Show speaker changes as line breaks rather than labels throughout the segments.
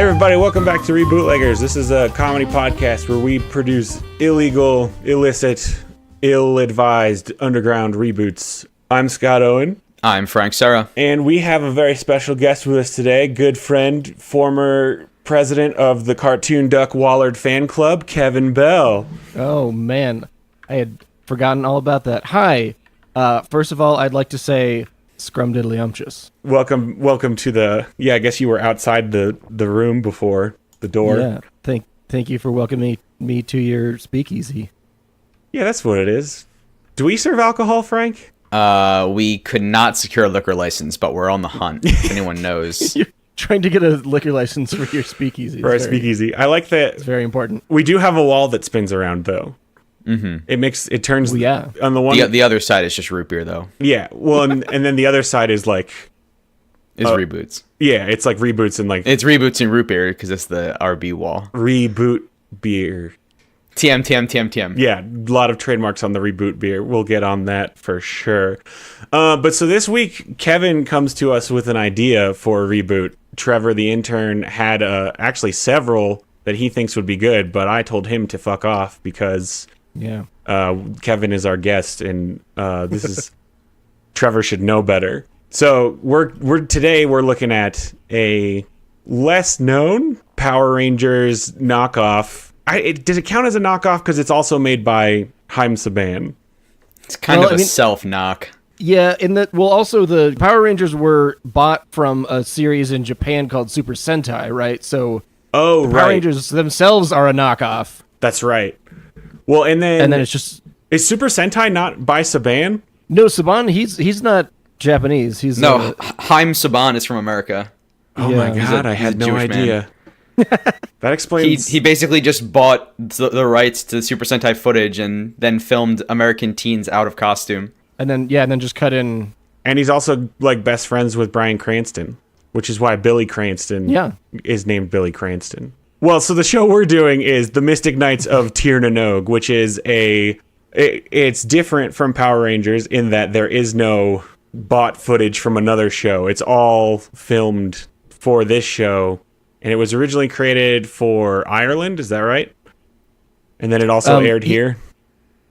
everybody, welcome back to Rebootleggers. This is a comedy podcast where we produce illegal, illicit, ill-advised underground reboots. I'm Scott Owen.
I'm Frank Serra.
And we have a very special guest with us today, good friend, former president of the Cartoon Duck Wallard fan club, Kevin Bell.
Oh, man. I had forgotten all about that. Hi. First of all, I'd like to say scrumdiddlyumptious.
Welcome to the... Yeah, I guess you were outside the room before the door.
Yeah. Thank you for welcoming me to your speakeasy.
Yeah, that's what it is. Do we serve alcohol, Frank?
We could not secure a liquor license, but we're on the hunt, if anyone knows.
You're trying to get a liquor license for your speakeasy.
For our speakeasy. I like that.
It's very important.
We do have a wall that spins around, though.
Mm-hmm.
It turns on the one...
The other side is just root beer, though.
Yeah, well, and then the other side is like...
reboots.
Yeah, it's like reboots and like...
It's reboots and root beer, because it's the RB wall.
Reboot beer.
TM.
Yeah, a lot of trademarks on the reboot beer. We'll get on that for sure. But so this week, Kevin comes to us with an idea for a reboot. Trevor, the intern, had actually several that he thinks would be good, but I told him to fuck off because...
Yeah.
Kevin is our guest, and this is Trevor should know better. So we're looking at a less known Power Rangers knockoff. Does it count as a knockoff because it's also made by Haim Saban?
It's kind of a self-knock.
Yeah, also the Power Rangers were bought from a series in Japan called Super Sentai, right? So Power Rangers themselves are a knockoff.
That's right. Well, and then
it's just...
Is Super Sentai not by Saban?
No, Saban, he's not Japanese.
Haim Saban is from America.
Oh my God, I had no idea. That explains...
He basically just bought the rights to the Super Sentai footage and then filmed American teens out of costume.
And then just cut in...
And he's also like best friends with Bryan Cranston, which is why Billy Cranston is named Billy Cranston. Well, so the show we're doing is The Mystic Knights of Tir na Nog, which is it's different from Power Rangers in that there is no bought footage from another show. It's all filmed for this show, and it was originally created for Ireland, is that right? And then it also aired here?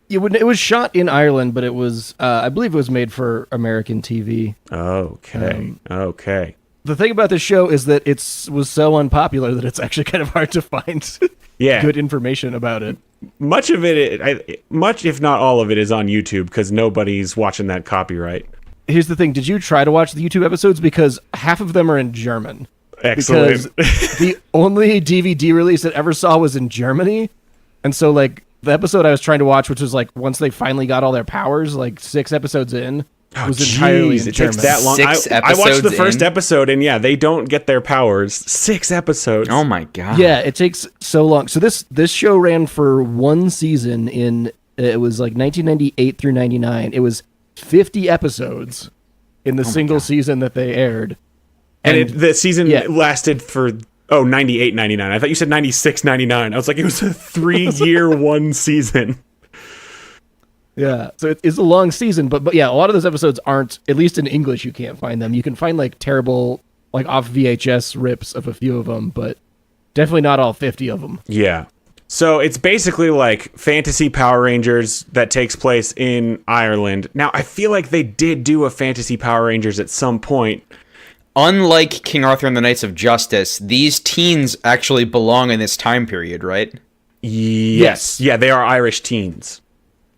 It was shot in Ireland, but it was, I believe it was made for American TV.
Okay.
The thing about this show is that it was so unpopular that it's actually kind of hard to find good information about it.
Much if not all of it is on YouTube because nobody's watching that copyright.
Here's the thing. Did you try to watch the YouTube episodes? Because half of them are in German.
Excellent.
Because the only DVD release that I ever saw was in Germany. And so like the episode I was trying to watch, which was like once they finally got all their powers, like 6 episodes in, was entirely in German.
It takes that long. I watched the first episode, and yeah, they don't get their powers. 6 episodes.
Oh my God.
Yeah, it takes so long. So this show ran for 1 season it was like 1998 through 99. It was 50 episodes in the single season that they aired.
And the season lasted for 98, 99. I thought you said 96, 99. I was like, it was a 3-year 1 season.
Yeah, so it's a long season, but yeah, a lot of those episodes aren't, at least in English, you can't find them. You can find like terrible, like off VHS rips of a few of them, but definitely not all 50 of them.
Yeah. So it's basically like fantasy Power Rangers that takes place in Ireland. Now, I feel like they did do a fantasy Power Rangers at some point.
Unlike King Arthur and the Knights of Justice, these teens actually belong in this time period, right?
Yes. Yeah, they are Irish teens.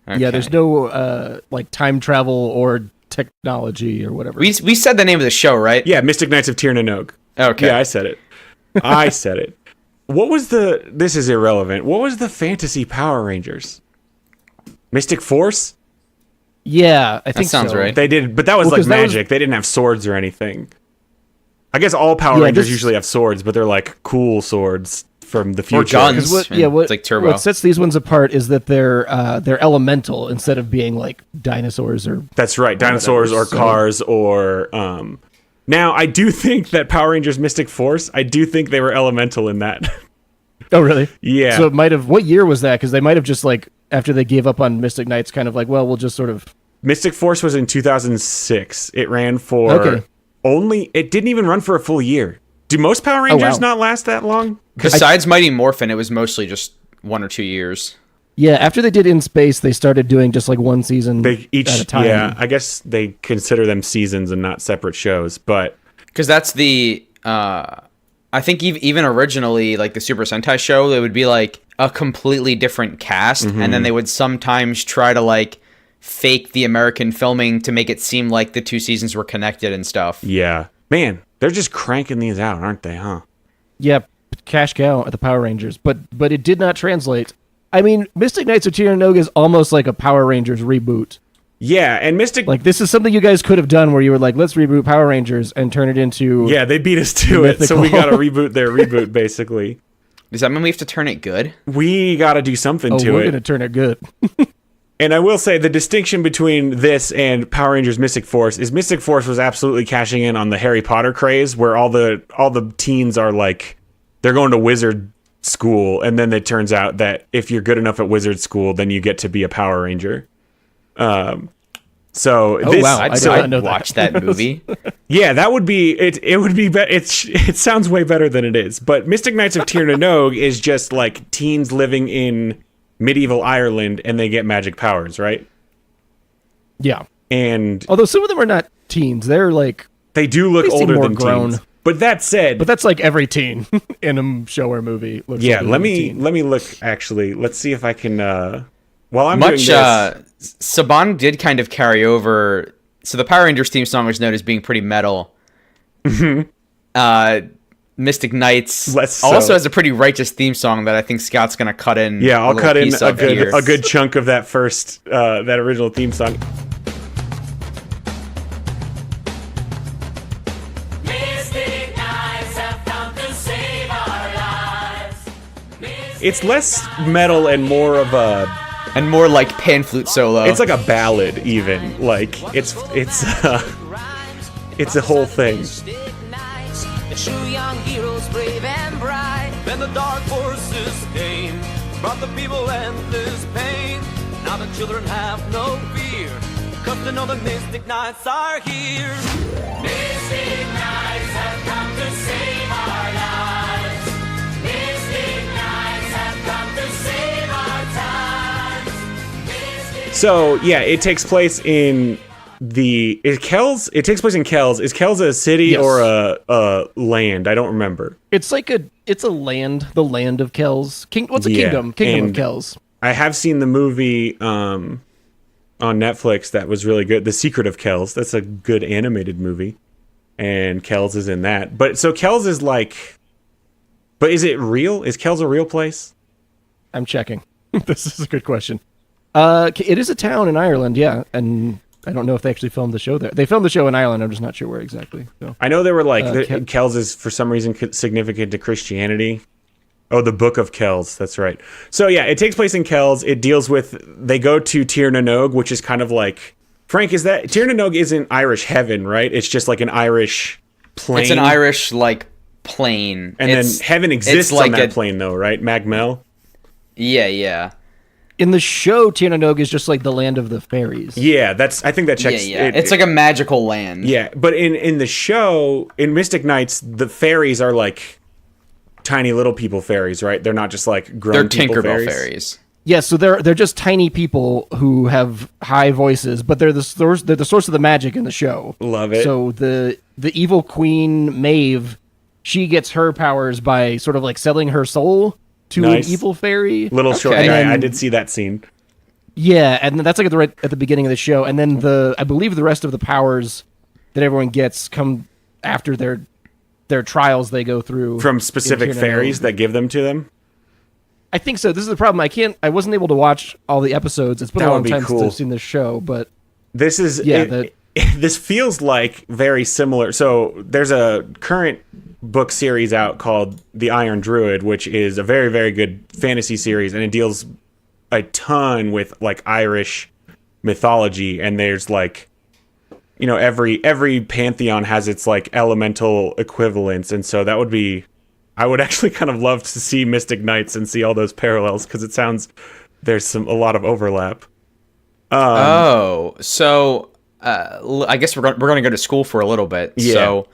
Okay. Yeah, there's no like time travel or technology or whatever.
We said the name of the show, right?
Yeah, Mystic Knights of Tir na Nog.
Okay.
Yeah, I said it. What was this is irrelevant. What was the fantasy Power Rangers? Mystic Force?
Yeah, I think
that sounds right.
They did, but that was like magic. They didn't have swords or anything. I guess all Power Rangers usually have swords, but they're like cool swords from the future.
Or guns. It's like Turbo.
What sets these ones apart is that they're elemental instead of being like dinosaurs or...
That's right, dinosaurs or cars or... Now, I do think that Power Rangers Mystic Force, I do think they were elemental in that.
Oh, really?
Yeah.
So it might have... What year was that? Because they might have just like, after they gave up on Mystic Knights, kind of like, well, we'll just sort of...
Mystic Force was in 2006. It ran for... It didn't even run for a full year. Do most Power Rangers
wow.
not last that long?
Besides Mighty Morphin, it was mostly just 1 or 2 years.
Yeah, after they did In Space, they started doing just like one season at a time.
Yeah, I guess they consider them seasons and not separate shows, but
Because that's the, I think even originally, like the Super Sentai show, it would be like a completely different cast, and then they would sometimes try to like fake the American filming to make it seem like the 2 seasons were connected and stuff.
yeah. Man, they're just cranking these out, aren't they, huh?
Yeah, cash cow at the Power Rangers, but it did not translate. I mean, Mystic Knights of Tir na Nog is almost like a Power Rangers reboot.
Yeah, and Mystic...
Like, this is something you guys could have done where you were like, let's reboot Power Rangers and turn it into...
Yeah, they beat us to it, so we gotta reboot their reboot, basically.
Does that mean we have to turn it good?
We gotta do something to
we're
it.
going to turn it good.
And I will say the distinction between this and Power Rangers Mystic Force is Mystic Force was absolutely cashing in on the Harry Potter craze, where all the teens are like, they're going to wizard school, and then it turns out that if you're good enough at wizard school, then you get to be a Power Ranger. So this,
wow, I did not know
watch that movie.
yeah, that would be it. It would be it sounds way better than it is. But Mystic Knights of Tir na Nog is just like teens living in medieval Ireland, and they get magic powers, right?
Yeah.
And
Although some of them are not teens. They're like...
they do look
They seem
older
more
than
grown.
teens. But that said,
But that's like every teen in a show or movie. Looks
yeah,
like
let
a
me
teen.
look. Actually, let's see if I can. While I'm
Much,
doing this,
Saban did kind of carry over. So the Power Rangers theme song was known as being pretty metal. Mystic Knights
Less so.
also has a pretty righteous theme song that I think Scott's gonna cut in.
yeah, I'll
little
cut in
piece
a
of here.
good chunk of that first that original theme song.
Mystic Knights have come to save our lives.
It's less metal and more of a.
And more like pan flute solo.
It's like a ballad, even. Like it's a whole thing.
The true young heroes, brave and bright.
Then the dark forces came, brought the people endless pain. Now the children have no fear, 'cause they know the Mystic Knights are here.
Mystic Knights have come to save our lives. Mystic Knights have come to save our times. Mystic
So yeah, it takes place in Kells. It takes place in Kells. Is Kells a city
Yes.
or a land? I don't remember.
It's like it's a land, the land of Kells. What's a
Yeah,
kingdom? Kingdom of
and-
Kells.
I have seen the movie on Netflix that was really good. The Secret of Kells. That's a good animated movie, and Kells is in that. But so Kells is like, but is it real? Is Kells a real place?
I'm checking. This is a good question. It is a town in Ireland, yeah, and I don't know if they actually filmed the show there. They filmed the show in Ireland. I'm just not sure where exactly. So.
I know they were like
Ke-
Kells is for some reason significant to Christianity. Oh, the Book of Kells. That's right. So yeah, it takes place in Kells. It deals with they go to Tir na Nog, which is kind of like Frank. Is that Tir na Nog isn't Irish heaven, right? It's just like an Irish plane.
It's an Irish like plane,
and
It's-
then heaven
it's
exists
like
on that
a-
plane, though, right? Magmel.
Yeah.
In the show, Tir na Nog is just like the land of the fairies.
Yeah, I think that checks.
Yeah. It's like a magical land.
yeah, but in the show, in Mystic Knights, the fairies are like tiny little people fairies, right? They're not just like grown
They're
people
Tinkerbell fairies.
Yeah, so they're just tiny people who have high voices, but they're the source of the magic in the show.
Love it.
So the evil queen Maeve, she gets her powers by sort of like selling her soul to
Nice.
an evil fairy.
Little short
Okay.
guy.
And
I
then-
did see that scene.
Yeah, and that's like at the beginning of the show, and then I believe the rest of the powers that everyone gets come after their trials they go through
From
in
specific
Tir na
fairies
Nog.
that give them to them.
I think so. This is the problem. I wasn't able to watch all the episodes. It's been
That
a
would
long
be
time
cool.
since I've seen this show, but
This is
Yeah,
this feels like very similar. So there's a current book series out called The Iron Druid, which is a very, very good fantasy series, and it deals a ton with like Irish mythology. And there's like, you know, every pantheon has its like elemental equivalents, and so that would be. I would actually kind of love to see Mystic Knights and see all those parallels because it sounds there's a lot of overlap.
Oh, so I guess we're going to go to school for a little bit.
Yeah.
So,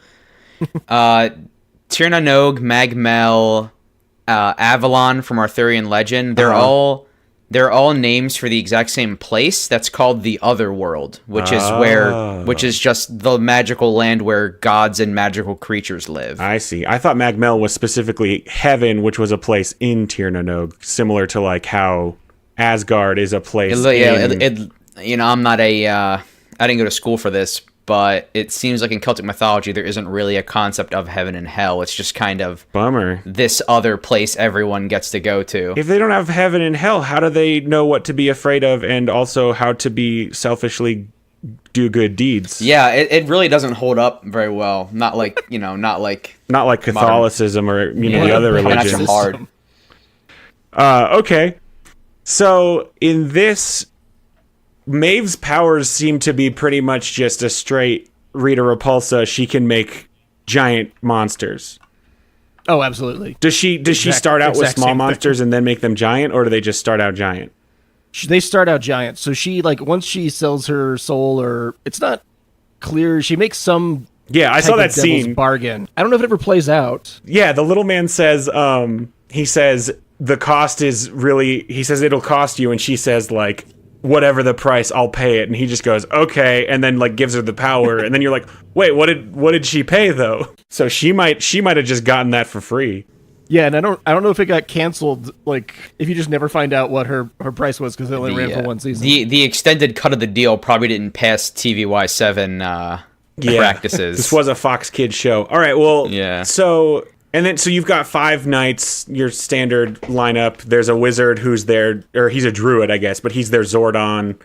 Tir na Nog, Magmel, Avalon from Arthurian legend. They're all names for the exact same place. That's called the Otherworld, which is just the magical land where gods and magical creatures live.
I see. I thought Magmel was specifically heaven, which was a place in Tir na Nog, similar to like how Asgard is a place.
I'm not I didn't go to school for this, but it seems like in Celtic mythology there isn't really a concept of heaven and hell. It's just kind of
bummer.
This other place everyone gets to go to.
If they don't have heaven and hell, how do they know what to be afraid of and also how to be selfishly do good deeds?
Yeah, it really doesn't hold up very well. Not like
Catholicism or the other religions.
Hard.
Okay. So in this, Maeve's powers seem to be pretty much just a straight Rita Repulsa. She can make giant monsters.
Oh, absolutely.
Does she start out with small monsters and then make them giant, or do they just start out giant?
They start out giant. So she, like, once she sells her soul, or it's not clear, she makes some
I saw that scene.
Bargain. I don't know if it ever plays out.
Yeah, the little man says, he says the cost is really, he says it'll cost you, and she says like, whatever the price, I'll pay it. And he just goes, okay, and then like gives her the power, and then you're like, wait, what did she pay though? So she might have just gotten that for free.
Yeah, and I don't know if it got canceled, like if you just never find out what her price was because it only ran for one season.
The extended cut of the deal probably didn't pass TVY7 practices.
This was a Fox Kids show. All right, well, so you've got 5 knights, your standard lineup. There's a wizard who's there, or he's a druid, I guess, but he's their Zordon.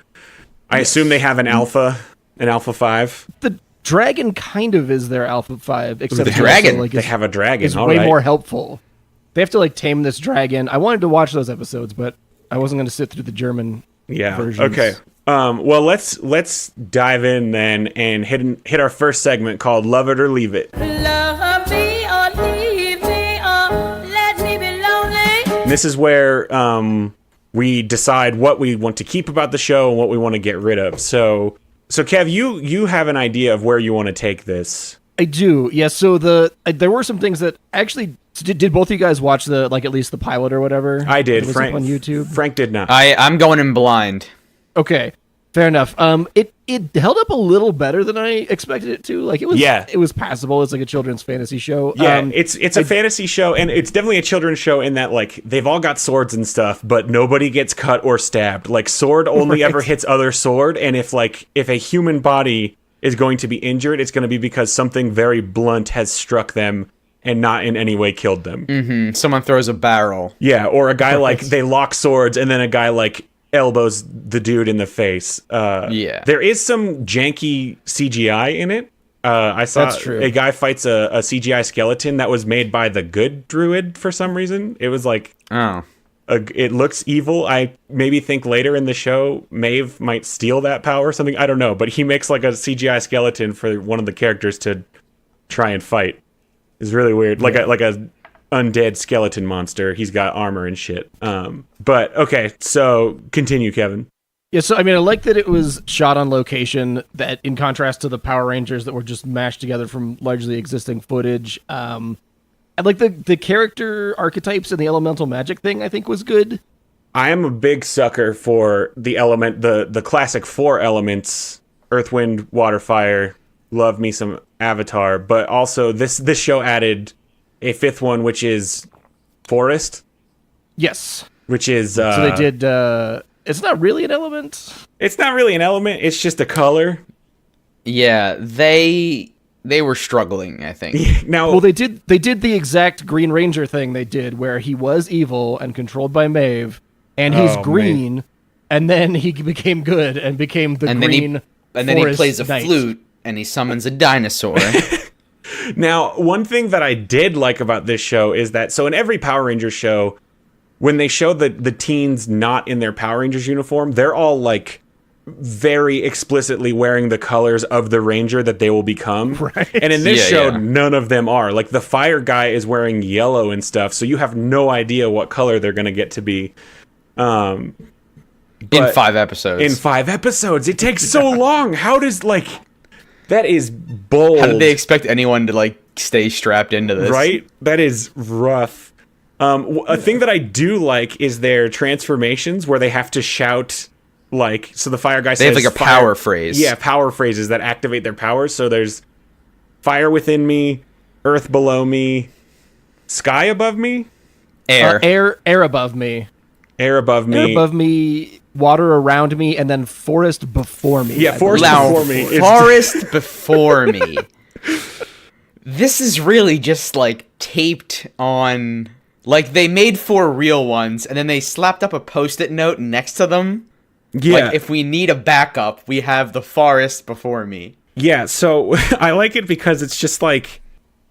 I assume they have an Alpha 5.
The dragon kind of is their Alpha 5, except
the dragon.
They have a dragon.
It's way more helpful. They have to like tame this dragon. I wanted to watch those episodes, but I wasn't going to sit through the German versions.
Okay. Well, let's dive in then and hit our first segment called Love It or Leave It.
Love me or leave me or let me be lonely.
This is where we decide what we want to keep about the show and what we want to get rid of. So Kev, you have an idea of where you want to take this.
I do. Yeah, so there were some things that actually did both of you guys watch at least the pilot or whatever?
I did.
Frank on YouTube.
Frank did not.
I'm going in blind.
Okay. Fair enough. It held up a little better than I expected it to. Like it was passable. It's like a children's fantasy show.
Yeah, it's a fantasy show, and it's definitely a children's show in that like they've all got swords and stuff, but nobody gets cut or stabbed. Like sword only ever hits other sword, and if a human body is going to be injured, it's going to be because something very blunt has struck them and not in any way killed them.
Mm-hmm. Someone throws a barrel.
Yeah, or a guy like they lock swords, and then a guy like elbows the dude in the face. There is some janky CGI in it. I saw a guy fights a CGI skeleton that was made by the good druid for some reason. It was like, it looks evil. I maybe think later in the show, Maeve might steal that power or something. I don't know, but he makes like a CGI skeleton for one of the characters to try and fight. It's really weird. Like a undead skeleton monster. He's got armor and shit. But okay, so continue, Kevin.
Yeah, so I mean, I like that it was shot on location, that in contrast to the Power Rangers that were just mashed together from largely existing footage. I like the character archetypes and the elemental magic thing, I think was good.
I am a big sucker for the classic 4 elements, Earth, Wind, Water, Fire. Love me some Avatar, but also this show added a 5th one, which is Forest.
Yes.
Which is...
so they did... it's not really an element?
It's not really an element. It's just a color.
Yeah, they were struggling, I think.
Well, they did the exact Green Ranger thing they did, where he was evil and controlled by Maeve, and he's green, and then he became good and became the green
and then he plays a flute, and he summons a dinosaur.
Now, one thing that I did like about this show is that, so in every Power Rangers show, when they show the teens not in their Power Rangers uniform, they're all like very explicitly wearing the colors of the Ranger that they will become.
Right.
And in this show, none of them are. Like the fire guy is wearing yellow and stuff, so you have no idea what color they're going to get to be.
In 5 episodes.
In 5 episodes. It takes so long. How does, like... That is bold.
How did they expect anyone to, like, stay strapped into this.
Right? That is rough. A thing that I do like is their transformations where they have to shout, like, so the fire guy says...
They have, like, a power phrase.
Yeah, power phrases that activate their powers. So there's fire within me, earth below me, sky above me?
Air.
Air above me.
Air above me.
Air above me, water around me, and then forest before me.
Yeah,
I
forest
believe.
before me. It's-
Forest before me. This is really just, like, taped on... Like, they made 4 real ones, and then they slapped up a Post-it note next to them.
Yeah.
Like, if we need a backup, we have the forest before me.
Yeah, so I like it because it's just like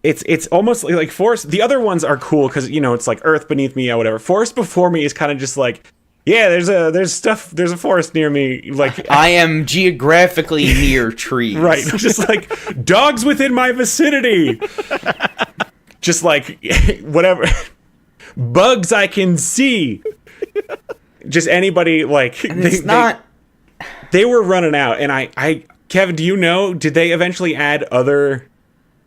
it's almost like forest. The other ones are cool because, you know, it's like earth beneath me or whatever. Forest before me is kind of just like, yeah, there's a forest near me. Like
I am geographically near trees.
right, just like dogs within my vicinity. Just like whatever bugs I can see. Just anybody like
And it's not.
they were running out, and I Kevin, do you know, did they eventually add other...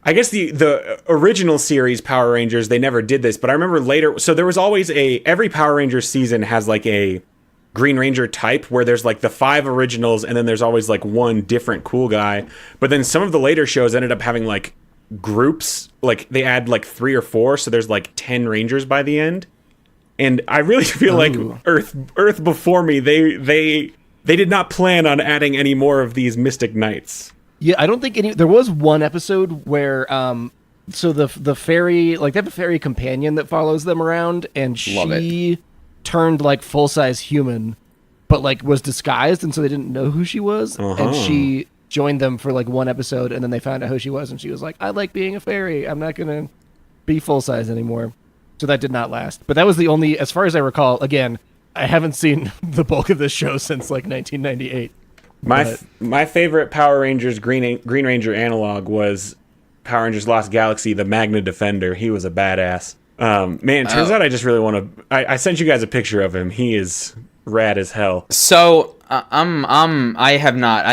I guess the original series Power Rangers, they never did this, but I remember later... So there was always every Power Rangers season has like a Green Ranger type, where there's like the 5 originals, and then there's always like one different cool guy. But then some of the later shows ended up having like groups, like they add like 3 or 4, so there's like 10 Rangers by the end. And I really feel like Earth Before Me, they did not plan on adding any more of these Mystic Knights.
Yeah, I don't think any. There was one episode where, so the fairy, like they have a fairy companion that follows them around, and she turned like full size human, but like was disguised, and so they didn't know who she was, and she joined them for like one episode, and then they found out who she was, and she was like, "I like being a fairy. I'm not gonna be full size anymore." So that did not last. But that was the only, as far as I recall. Again, I haven't seen the bulk of this show since like 1998.
My favorite Power Rangers Green Ranger analog was Power Rangers Lost Galaxy, the Magna Defender. He was a badass. Man, it turns out I just really want to... I sent you guys a picture of him. He is rad as hell.
So I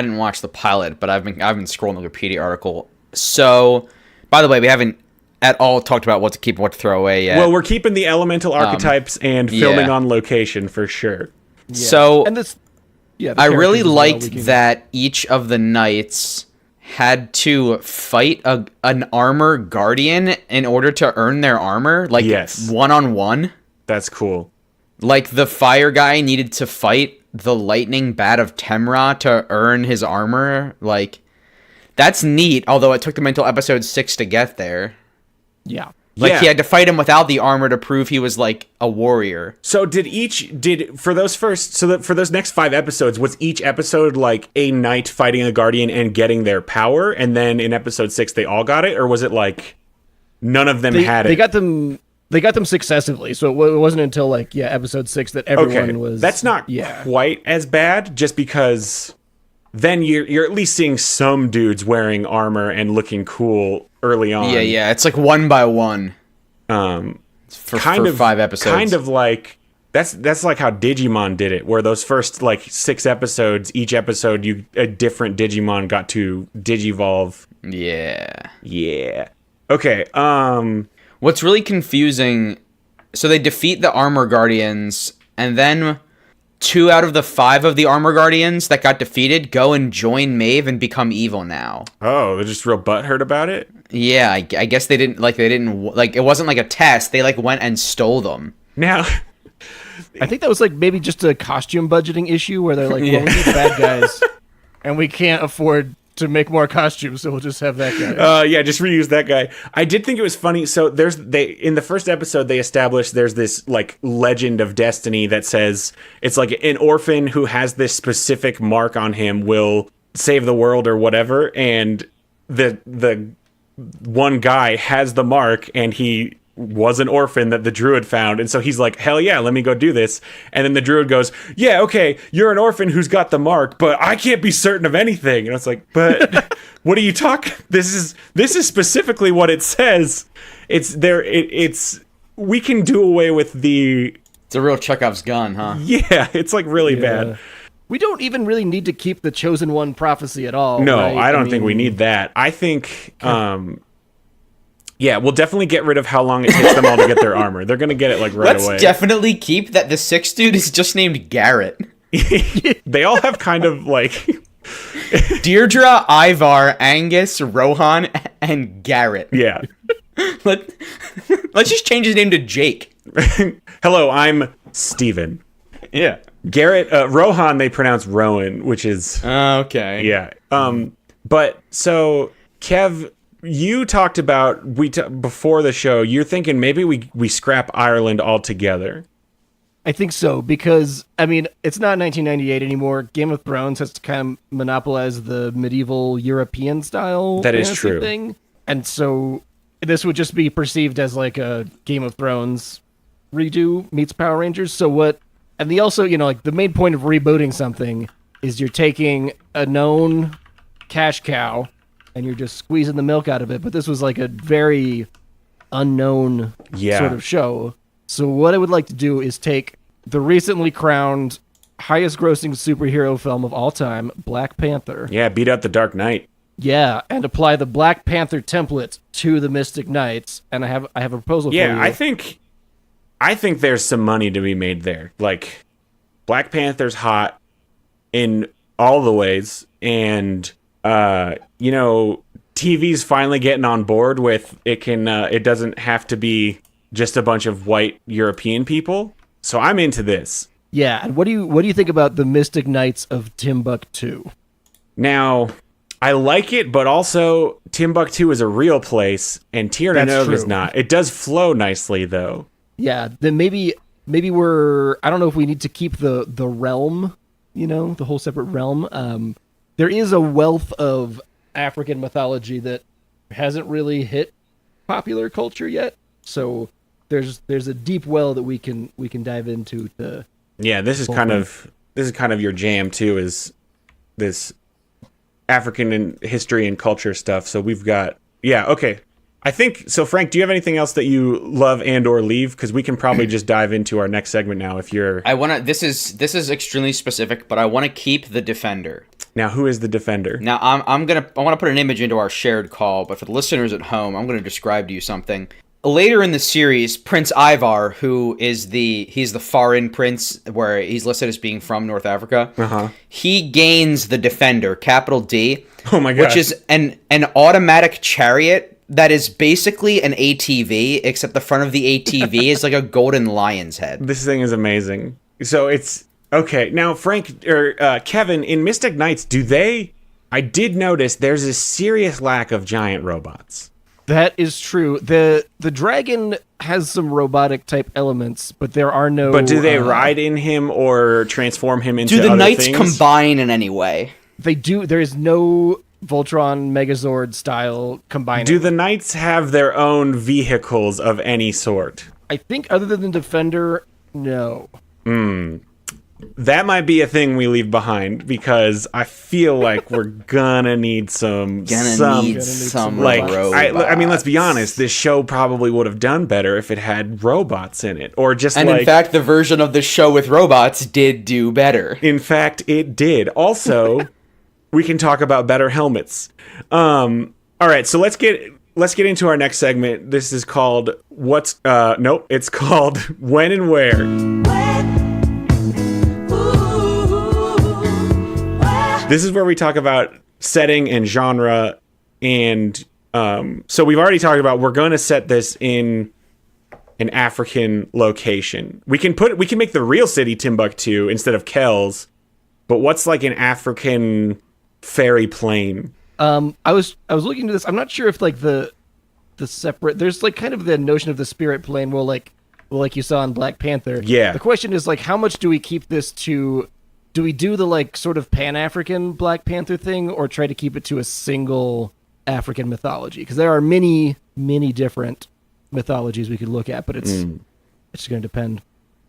didn't watch the pilot, but I've been scrolling the Wikipedia article. So, by the way, we haven't at all talked about what to keep and what to throw away yet.
Well, we're keeping the elemental archetypes and filming on location for sure.
Yeah.
So,
and this, yeah,
I really liked that each of the knights had to fight an armor guardian in order to earn their armor, like one-on-one.
That's cool.
Like the fire guy needed to fight the lightning bat of Temra to earn his armor. Like, that's neat, although it took them until episode 6 to get there.
Yeah.
Like, he had to fight him without the armor to prove he was, like, a warrior.
So for those next 5 episodes, was each episode, like, a knight fighting a guardian and getting their power, and then in episode 6 they all got it? Or was it, like, none of them had it?
They got them successively, so it wasn't until, like, episode 6 that everyone was...
That's not quite as bad, just because then you're at least seeing some dudes wearing armor and looking cool early on.
Yeah, it's like one by one. For 5 episodes.
Kind of like that's like how Digimon did it, where those first like 6 episodes, each episode a different Digimon got to digivolve. Yeah. Okay.
What's really confusing, so they defeat the armor guardians, and then 2 out of the 5 of the armor guardians that got defeated go and join Maeve and become evil now.
Oh, they're just real butthurt about it?
Yeah, I guess they didn't, it wasn't like a test. They, like, went and stole them.
Now...
I think that was, like, maybe just a costume budgeting issue where they're like, well, we need bad guys, and we can't afford to make more costumes, so we'll just have that guy.
Just reuse that guy. I did think it was funny. So in the first episode, they established there's this like legend of destiny that says it's like an orphan who has this specific mark on him will save the world or whatever. And the one guy has the mark, and he was an orphan that the druid found, and so he's like, hell yeah, let me go do this. And then the druid goes, yeah, okay, you're an orphan who's got the mark, but I can't be certain of anything. And it's like, but what are you talking? This is specifically what it says. It's there. It's we can do away with the...
It's a real Chekhov's gun, huh?
Yeah, it's like really bad.
We don't even really need to keep the Chosen One prophecy at all.
No,
right?
I don't think we need that. I think Yeah, we'll definitely get rid of how long it takes them all to get their armor. They're gonna get it like right
Let's
away.
definitely keep that the sixth dude is just named Garrett.
They all have kind of like
Deirdre, Ivar, Angus, Rohan, and Garrett.
yeah.
Let's just change his name to Jake.
Hello, I'm Steven.
Yeah.
Garrett, Rohan, they pronounce Rowan, which is
Okay.
yeah. But so Kev, you talked about before the show. You're thinking maybe we scrap Ireland altogether.
I think so, because, I mean, it's not 1998 anymore. Game of Thrones has to kind of monopolize the medieval European style
That is
fantasy
true.
thing. And so this would just be perceived as like a Game of Thrones redo meets Power Rangers. So what, and the also, you know, like the main point of rebooting something is you're taking a known cash cow and you're just squeezing the milk out of it. But this was like a very unknown sort of show. So what I would like to do is take the recently crowned highest grossing superhero film of all time, Black Panther.
Yeah, beat out the Dark Knight.
Yeah, and apply the Black Panther template to the Mystic Knights. And I have a proposal for you.
Yeah, I think there's some money to be made there. Like, Black Panther's hot in all the ways, and you know, TV's finally getting on board with it. It doesn't have to be just a bunch of white European people. So I'm into this.
Yeah, and what do you think about the Mystic Knights of Timbuktu?
Now, I like it, but also Timbuktu is a real place, and Tir
That's
Nanog is
true.
not. It does flow nicely, though.
Yeah, then maybe we're, I don't know if we need to keep the realm, you know, the whole separate realm. There is a wealth of African mythology that hasn't really hit popular culture yet. So there's a deep well that we can dive into to.
Yeah, this is kind of your jam too, is this African history and culture stuff. So we've got okay. I think so. Frank, do you have anything else that you love and or leave? Because we can probably just dive into our next segment now. If you're,
I want to. This is extremely specific, but I want to keep the Defender.
Now, who is the Defender?
Now I want to put an image into our shared call, but for the listeners at home, I'm going to describe to you something. Later in the series, Prince Ivar, who is he's the foreign prince, where he's listed as being from North Africa, he gains the Defender, capital D,
Oh my gosh.
which is an automatic chariot that is basically an ATV, except the front of the ATV is like a golden lion's head.
This thing is amazing. So it's okay. Now, Frank or Kevin, in Mystic Knights, I did notice there's a serious lack of giant robots.
That is true. The dragon has some robotic type elements, but there are no.
But do they ride in him or transform him into
Do the
other
knights
things?
combine in any way?
They do. There is no Voltron Megazord style combining.
Do the knights have their own vehicles of any sort?
I think other than the Defender, no.
That might be a thing we leave behind, because I feel like we're gonna need some like
robots.
I mean, let's be honest, this show probably would have done better if it had robots in it, or just
And
like
in fact, the version of the show with robots did do better.
in fact it did. Also, we can talk about better helmets. All right, so let's get into our next segment. This is called it's called When and Where. This is where we talk about setting and genre, and so we've already talked about we're going to set this in an African location. We can make the real city Timbuktu instead of Kells, but what's like an African fairy plain?
I was looking into this. I'm not sure if like the separate. There's like kind of the notion of the spirit plane. Well, like you saw in Black Panther.
Yeah.
The question is like, how much do we keep this to? Do we do the like sort of Pan-African Black Panther thing, or try to keep it to a single African mythology? Because there are many, many different mythologies we could look at, but it's going to depend.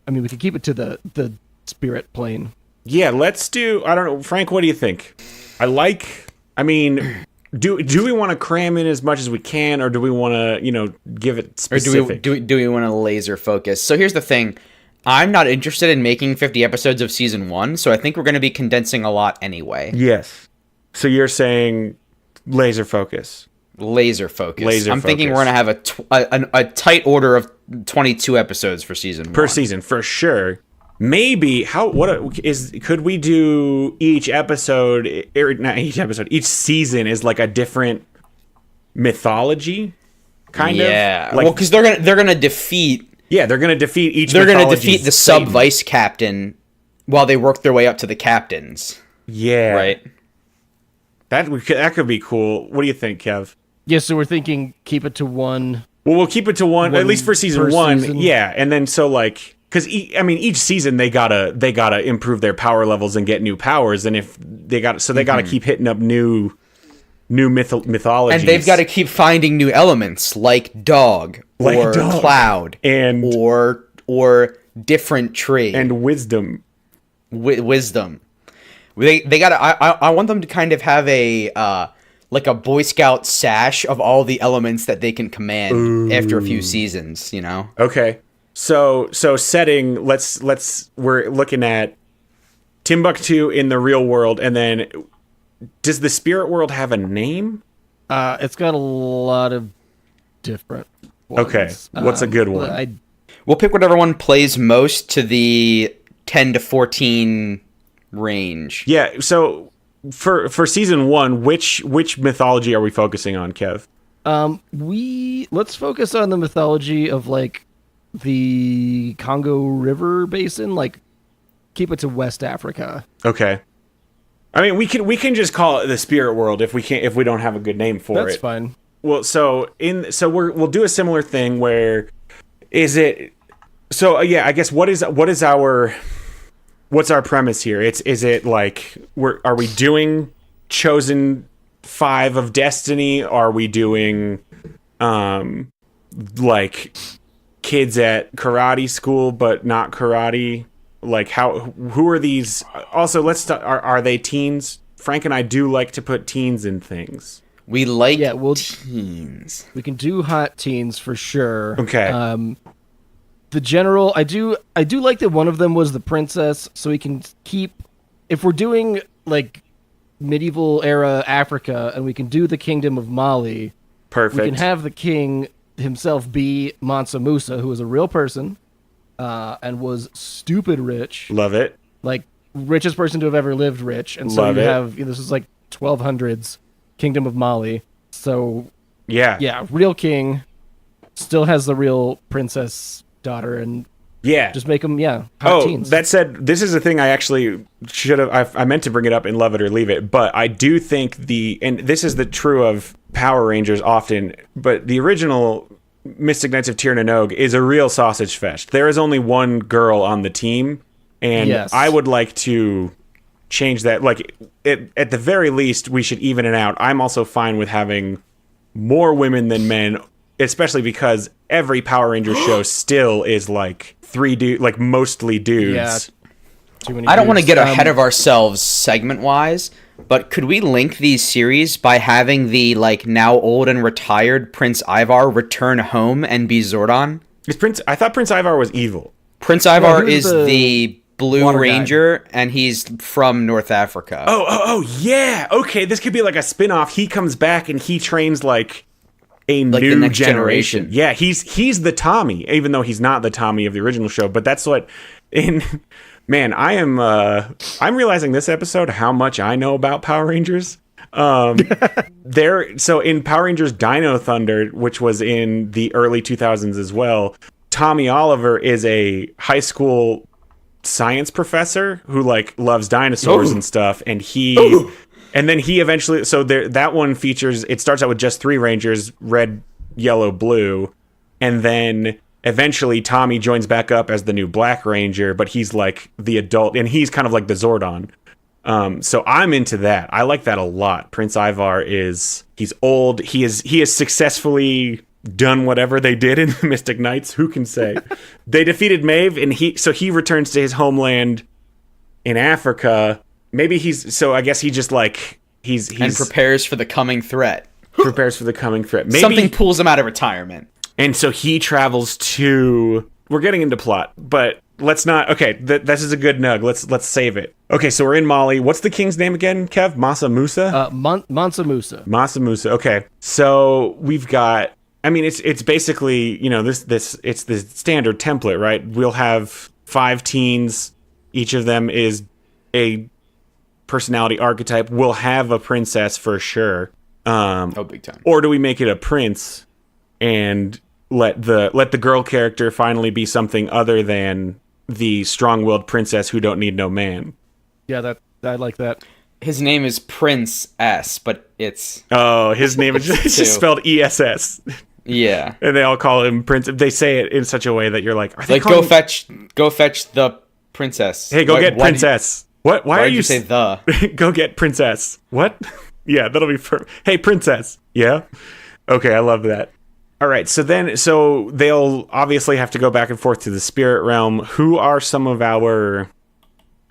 I mean, we could keep it to the spirit plane.
Yeah, let's do. I don't know, Frank. What do you think? I mean, do we want to cram in as much as we can, or do we want to give it specific?
Or do we want to laser focus? So here's the thing. I'm not interested in making 50 episodes of season 1, so I think we're going to be condensing a lot anyway.
Yes. So you're saying laser focus.
Laser focus.
Laser
I'm thinking
focus.
we're gonna have a tight order of 22 episodes for season
per
1.
season for sure. Maybe could we do each episode, or not each episode, each season is like a different mythology, kind of.
Yeah.
Like,
Well, because they're gonna defeat.
yeah, they're gonna defeat each.
They're gonna
mythology's
defeat the
Satan.
sub vice captain while they work their way up to the captains.
Yeah,
Right.
That could be cool. What do you think, Kev?
Yeah, so we're thinking keep it to one.
Well, we'll keep it to one, at
One
least for season
per
1.
season.
Yeah, and then so like, because each season they gotta improve their power levels and get new powers, and if they got they gotta keep hitting up new mythologies,
And they've got to keep finding new elements like dog or
dog.
cloud
And-
or different tree
and wisdom.
wisdom. They got to. I want them to kind of have a like a Boy Scout sash of all the elements that they can command after a few seasons. You know.
Okay. So setting, we're looking at Timbuktu in the real world, and then does the spirit world have a name?
It's got a lot of different ones.
Okay. What's a good one?
We'll pick whatever one plays most to the 10 to 14 range.
Yeah, so for season 1, which mythology are we focusing on, Kev?
Let's focus on the mythology of like the Congo River basin, like keep it to West Africa.
Okay. I mean, we can just call it the spirit world if we don't have a good name for it.
That's fine.
Well, we'll do a similar thing where is it I guess what's our premise here? Is it like are we doing Chosen 5 of Destiny? Are we doing like kids at karate school but not karate? Like who are these? Also, let's start, are they teens? Frank and I do like to put teens in things.
We like
teens. We can do hot teens for sure.
Okay.
The general, I do like that one of them was the princess, so we can keep, if we're doing like medieval era Africa and we can do the kingdom of Mali,
Perfect.
we can have the king himself be Mansa Musa, who was a real person and was stupid rich.
Love it.
Like richest person to have ever lived rich. And so
Love
you
it.
have, this is like 1200s kingdom of Mali. So
Yeah.
real king, still has the real princess daughter, and
Yeah.
just make them hot teens.
That said, this is a thing I actually should have. I meant to bring it up in Love It or Leave It, but I do think and this is the true of Power Rangers often, but the original Mystic Knights of Tir na Nog is a real sausage fest. There is only one girl on the team, and
Yes.
I would like to change that. Like, at the very least, we should even it out. I'm also fine with having more women than men, especially because every Power Ranger show still is like mostly dudes.
Yeah. Too many
I don't want to
dudes.
get ahead of ourselves segment wise, but could we link these series by having the like now old and retired Prince Ivar return home and be Zordon?
I thought Prince Ivar was evil.
Prince Ivar
he
is
was
the Blue
water guy.
Ranger, and he's from North Africa.
Oh, yeah. Okay, this could be like a spin-off. He comes back and he trains like a
Like the
new
next
generation.
generation.
Yeah, he's the Tommy, even though he's not the Tommy of the original show. But that's what man, I'm realizing this episode how much I know about Power Rangers. So in Power Rangers Dino Thunder, which was in the early 2000s as well, Tommy Oliver is a high school science professor who like loves dinosaurs and stuff, and then he eventually, that one features, it starts out with just 3 Rangers, red, yellow, blue, and then eventually Tommy joins back up as the new Black Ranger, but he's like the adult, and he's kind of like the Zordon. So I'm into that. I like that a lot. Prince Ivar he's old. He has successfully done whatever they did in the Mystic Knights. Who can say? They defeated Maeve, and he returns to his homeland in Africa. Maybe I guess he just like he's
and prepares for the coming threat.
prepares for the coming threat. Maybe
Something pulls him out of retirement.
and so he travels to. We're getting into plot, but let's not. Okay, this is a good nug. Let's save it. Okay, so we're in Mali. What's the king's name again, Kev? Masa Musa?
Mansa Musa.
Masa Musa. Okay, so we've got. I mean, it's basically, you know, this it's the standard template, right? We'll have 5 teens. Each of them is a personality archetype. We'll have a princess for sure.
Big time.
Or do we make it a prince and let the girl character finally be something other than the strong-willed princess who don't need no man?
Yeah, I like that.
His name is Prince S, but it's...
Oh, his name is just spelled ESS.
Yeah.
And they all call him Prince. They say it in such a way that you're like, are they
Like,
calling...
go fetch the princess.
Hey, go get princess. What? Why are
you say the?
Go get princess. What? Yeah, that'll be hey, princess. Yeah. Okay, I love that. All right, so they'll obviously have to go back and forth to the spirit realm. Who are some of our...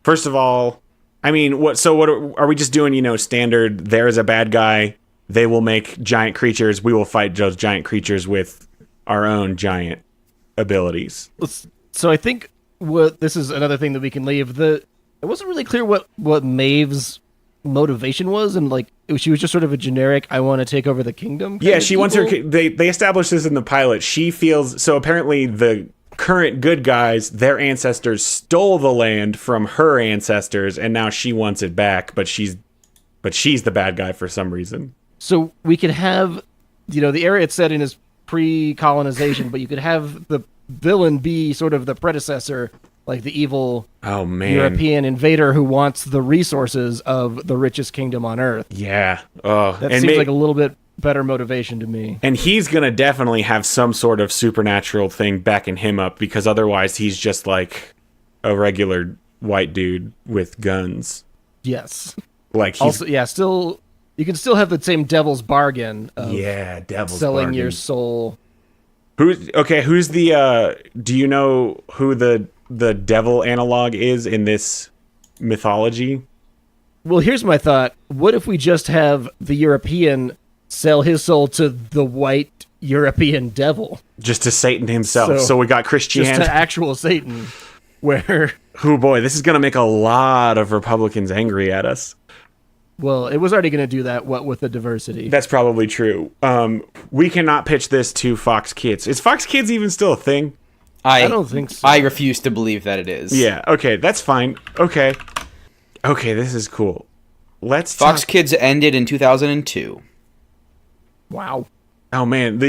First of all, I mean, what are we just doing, you know, standard, there's a bad guy, they will make giant creatures, we will fight those giant creatures with our own giant abilities.
So I think this is another thing that we can leave. It wasn't really clear what Maeve's motivation was, and like she was just sort of a generic I want to take over the kingdom.
Yeah, she wants her. They established this in the pilot. She feels so. Apparently, the current good guys, their ancestors stole the land from her ancestors, and now she wants it back. But she's the bad guy for some reason.
So we could have, you know, the area it's set in is pre-colonization, but you could have the villain be sort of the predecessor, like the evil European invader who wants the resources of the richest kingdom on Earth.
Yeah. Oh,
that seems like a little bit better motivation to me.
And he's going to definitely have some sort of supernatural thing backing him up, because otherwise he's just like a regular white dude with guns.
Yes.
Like he's...
Also, yeah, still... You can still have the same devil's bargain of
devil's
selling
bargain.
your soul.
Who's the do you know who the devil analog is in this mythology?
Well, here's my thought. What if we just have the European sell his soul to the white European devil?
Just to Satan himself. So we got Christianity.
Just to actual Satan. Where...
Oh boy, this is going to make a lot of Republicans angry at us.
Well, it was already going to do that, what with the diversity.
That's probably true. We cannot pitch this to Fox Kids. Is Fox Kids even still a thing?
I don't think so.
I refuse to believe that it is.
Yeah, okay, that's fine. Okay, this is cool.
Fox Kids ended in 2002.
Wow.
Oh man,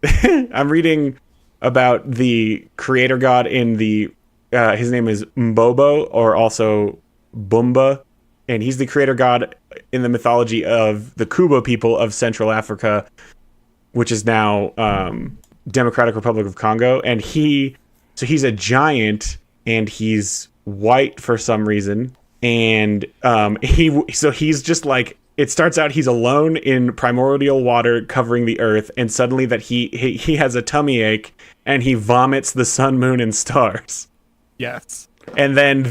I'm reading about the creator god in the his name is Mbobo, or also Bumba. And he's the creator god in the mythology of the Kuba people of Central Africa, which is now Democratic Republic of Congo. And he's a giant, and he's white for some reason. And he's just like, it starts out he's alone in primordial water covering the earth, and suddenly that he has a tummy ache and he vomits the sun, moon, and stars.
Yes.
And then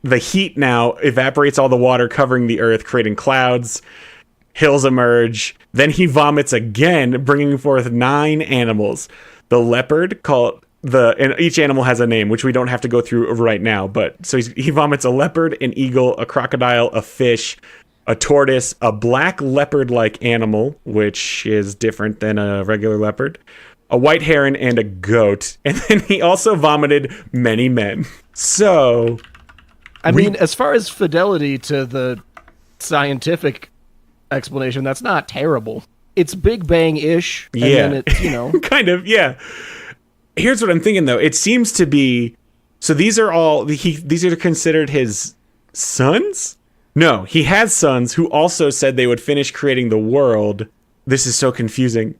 the heat now evaporates all the water covering the earth, creating clouds. Hills emerge. Then he vomits again, bringing forth 9 animals. The leopard, and each animal has a name, which we don't have to go through right now. But so he vomits a leopard, an eagle, a crocodile, a fish, a tortoise, a black leopard-like animal, which is different than a regular leopard, a white heron, and a goat. And then he also vomited many men. So...
I mean, as far as fidelity to the scientific explanation, that's not terrible. It's Big Bang-ish. And
yeah.
then it, you know.
Kind of, yeah. Here's what I'm thinking, though. It seems to be... So these are considered his sons? No, he has sons who also said they would finish creating the world. This is so confusing.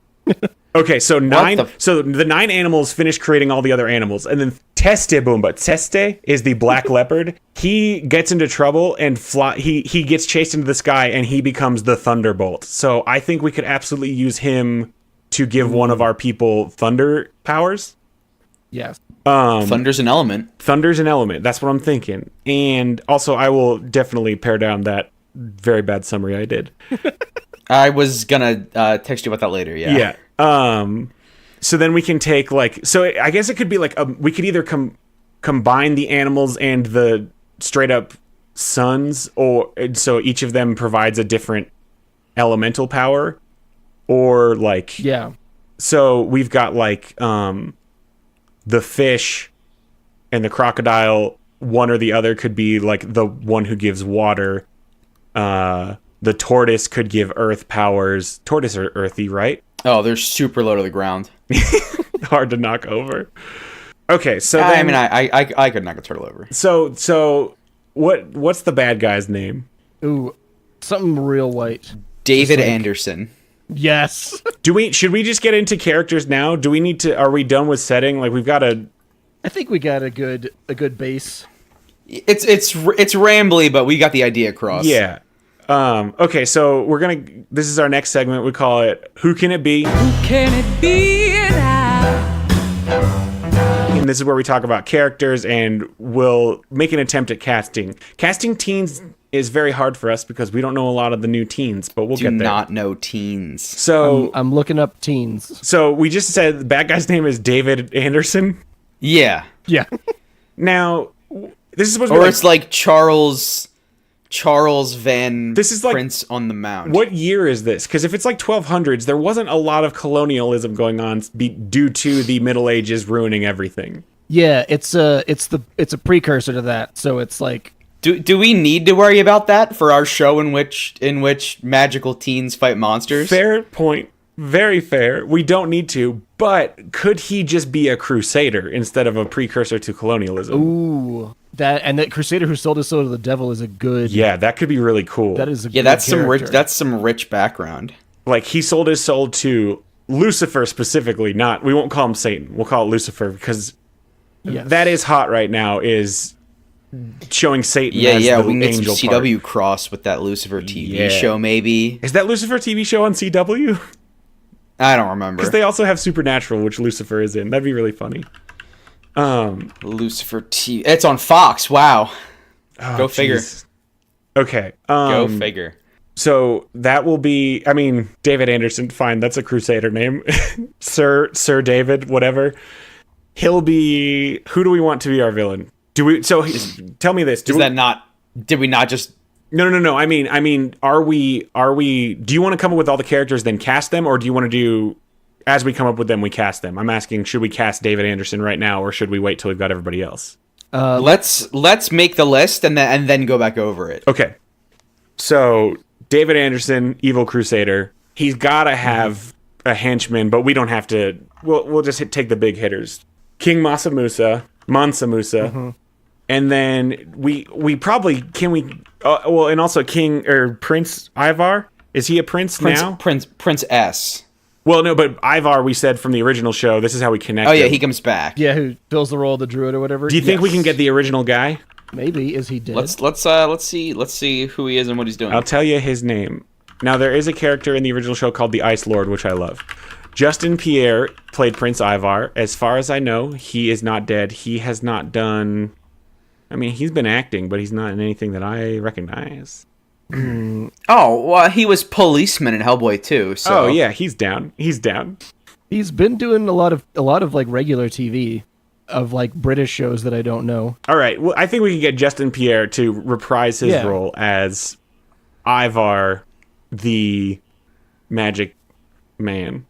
Okay, so the 9 animals finish creating all the other animals, and then Teste Boomba. Teste is the black leopard. He gets into trouble and he gets chased into the sky, and he becomes the Thunderbolt. So I think we could absolutely use him to give one of our people thunder powers.
Yes.
Thunder's an element.
Thunder's an element. That's what I'm thinking. And also, I will definitely pare down that very bad summary I did.
I was gonna text you about that later. Yeah.
Yeah. So then we can take so I guess it could be we could either combine the animals and the straight up suns, or so each of them provides a different elemental power, or like
Yeah.
so we've got like the fish and the crocodile, one or the other could be like the one who gives water. The tortoise could give earth powers. Tortoise are earthy, right?
Oh, they're super low to the ground.
Hard to knock over. Okay, so
I
then,
mean, I could knock a turtle over.
so what's the bad guy's name?
Ooh, something real white.
David Anderson.
Yes.
Should we just get into characters now? Do we need to? Are we done with setting? Like we've got a.
I think we got a good base.
It's rambly, but we got the idea across.
Yeah. Okay, so this is our next segment. We call it Who Can It Be?
Can it be now?
And this is where we talk about characters and we'll make an attempt at casting. Casting teens is very hard for us because we don't know a lot of the new teens, but we'll
Do
get there.
not know teens.
So
I'm looking up teens.
so we just said the bad guy's name is David Anderson.
Yeah.
Yeah.
Now, this is supposed to
Or
be
it's like Charles Van
This is like-
Prince on the Mound.
what year is this? Because if it's like 1200s, there wasn't a lot of colonialism going on due to the Middle Ages ruining everything.
Yeah, it's a precursor to that. So it's like
Do we need to worry about that for our show in which magical teens fight monsters?
Fair point. Very fair. We don't need to, but could he just be a crusader instead of a precursor to colonialism?
ooh, that Crusader who sold his soul to the devil is a good.
Yeah, that could be really cool.
That is a
Yeah,
good
that's some rich background.
Like he sold his soul to Lucifer specifically, we won't call him Satan. We'll call it Lucifer because
Yes.
that is hot right now, is showing Satan
Yeah,
as
yeah,
the
we can get some
angel
CW
part.
cross with that Lucifer TV
Yeah.
show, maybe.
Is that Lucifer TV show on CW?
I don't remember.
Because they also have Supernatural, which Lucifer is in. That'd be really funny.
Lucifer TV. It's on Fox. Wow.
Oh,
Go figure.
jeez. Okay.
Go figure.
So that will be, I mean, David Anderson, fine, that's a crusader name. Sir David, whatever. He'll be, who do we want to be our villain? Tell me this.
Did we not just
No. I mean, are we, do you want to come up with all the characters, then cast them? Or do you want to do, as we come up with them, we cast them? I'm asking, should we cast David Anderson right now, or should we wait till we've got everybody else?
let's make the list and then go back over it.
Okay. So, David Anderson, Evil Crusader. He's got to have a henchman, but we don't have to. We'll just take the big hitters. King Mansa Musa. And then we probably, can we, and also King, or Prince Ivar. Is he a prince now?
Prince S.
Well, no, but Ivar, we said from the original show, this is how we connect.
Oh yeah, he comes back.
Yeah, who fills the role of the druid or whatever.
Do you think we can get the original guy?
Maybe is he dead?
Let's see who he is and what he's doing.
I'll tell you his name. Now, there is a character in the original show called the Ice Lord, which I love. Justin Pierre played Prince Ivar. As far as I know, he is not dead. He has not done... I mean, he's been acting, but he's not in anything that I recognize.
Oh, well, he was policeman in Hellboy too. So.
Oh, yeah, he's down. He's down.
He's been doing a lot of like regular TV of like British shows that I don't know.
All right, well, I think we can get Justin Pierre to reprise his
Yeah.
role as Ivar, the magic man.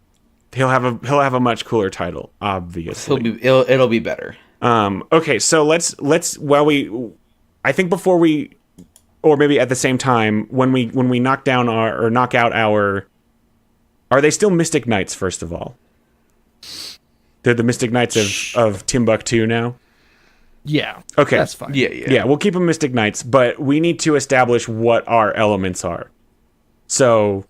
He'll have a much cooler title, obviously.
It'll be better.
Okay, so let's I think before we, or maybe at the same time, when we knock out our, are they still Mystic Knights, first of all? They're the Mystic Knights of Timbuktu now?
Yeah.
Okay.
That's fine.
Yeah, we'll keep them Mystic Knights, but we need to establish what our elements are. So,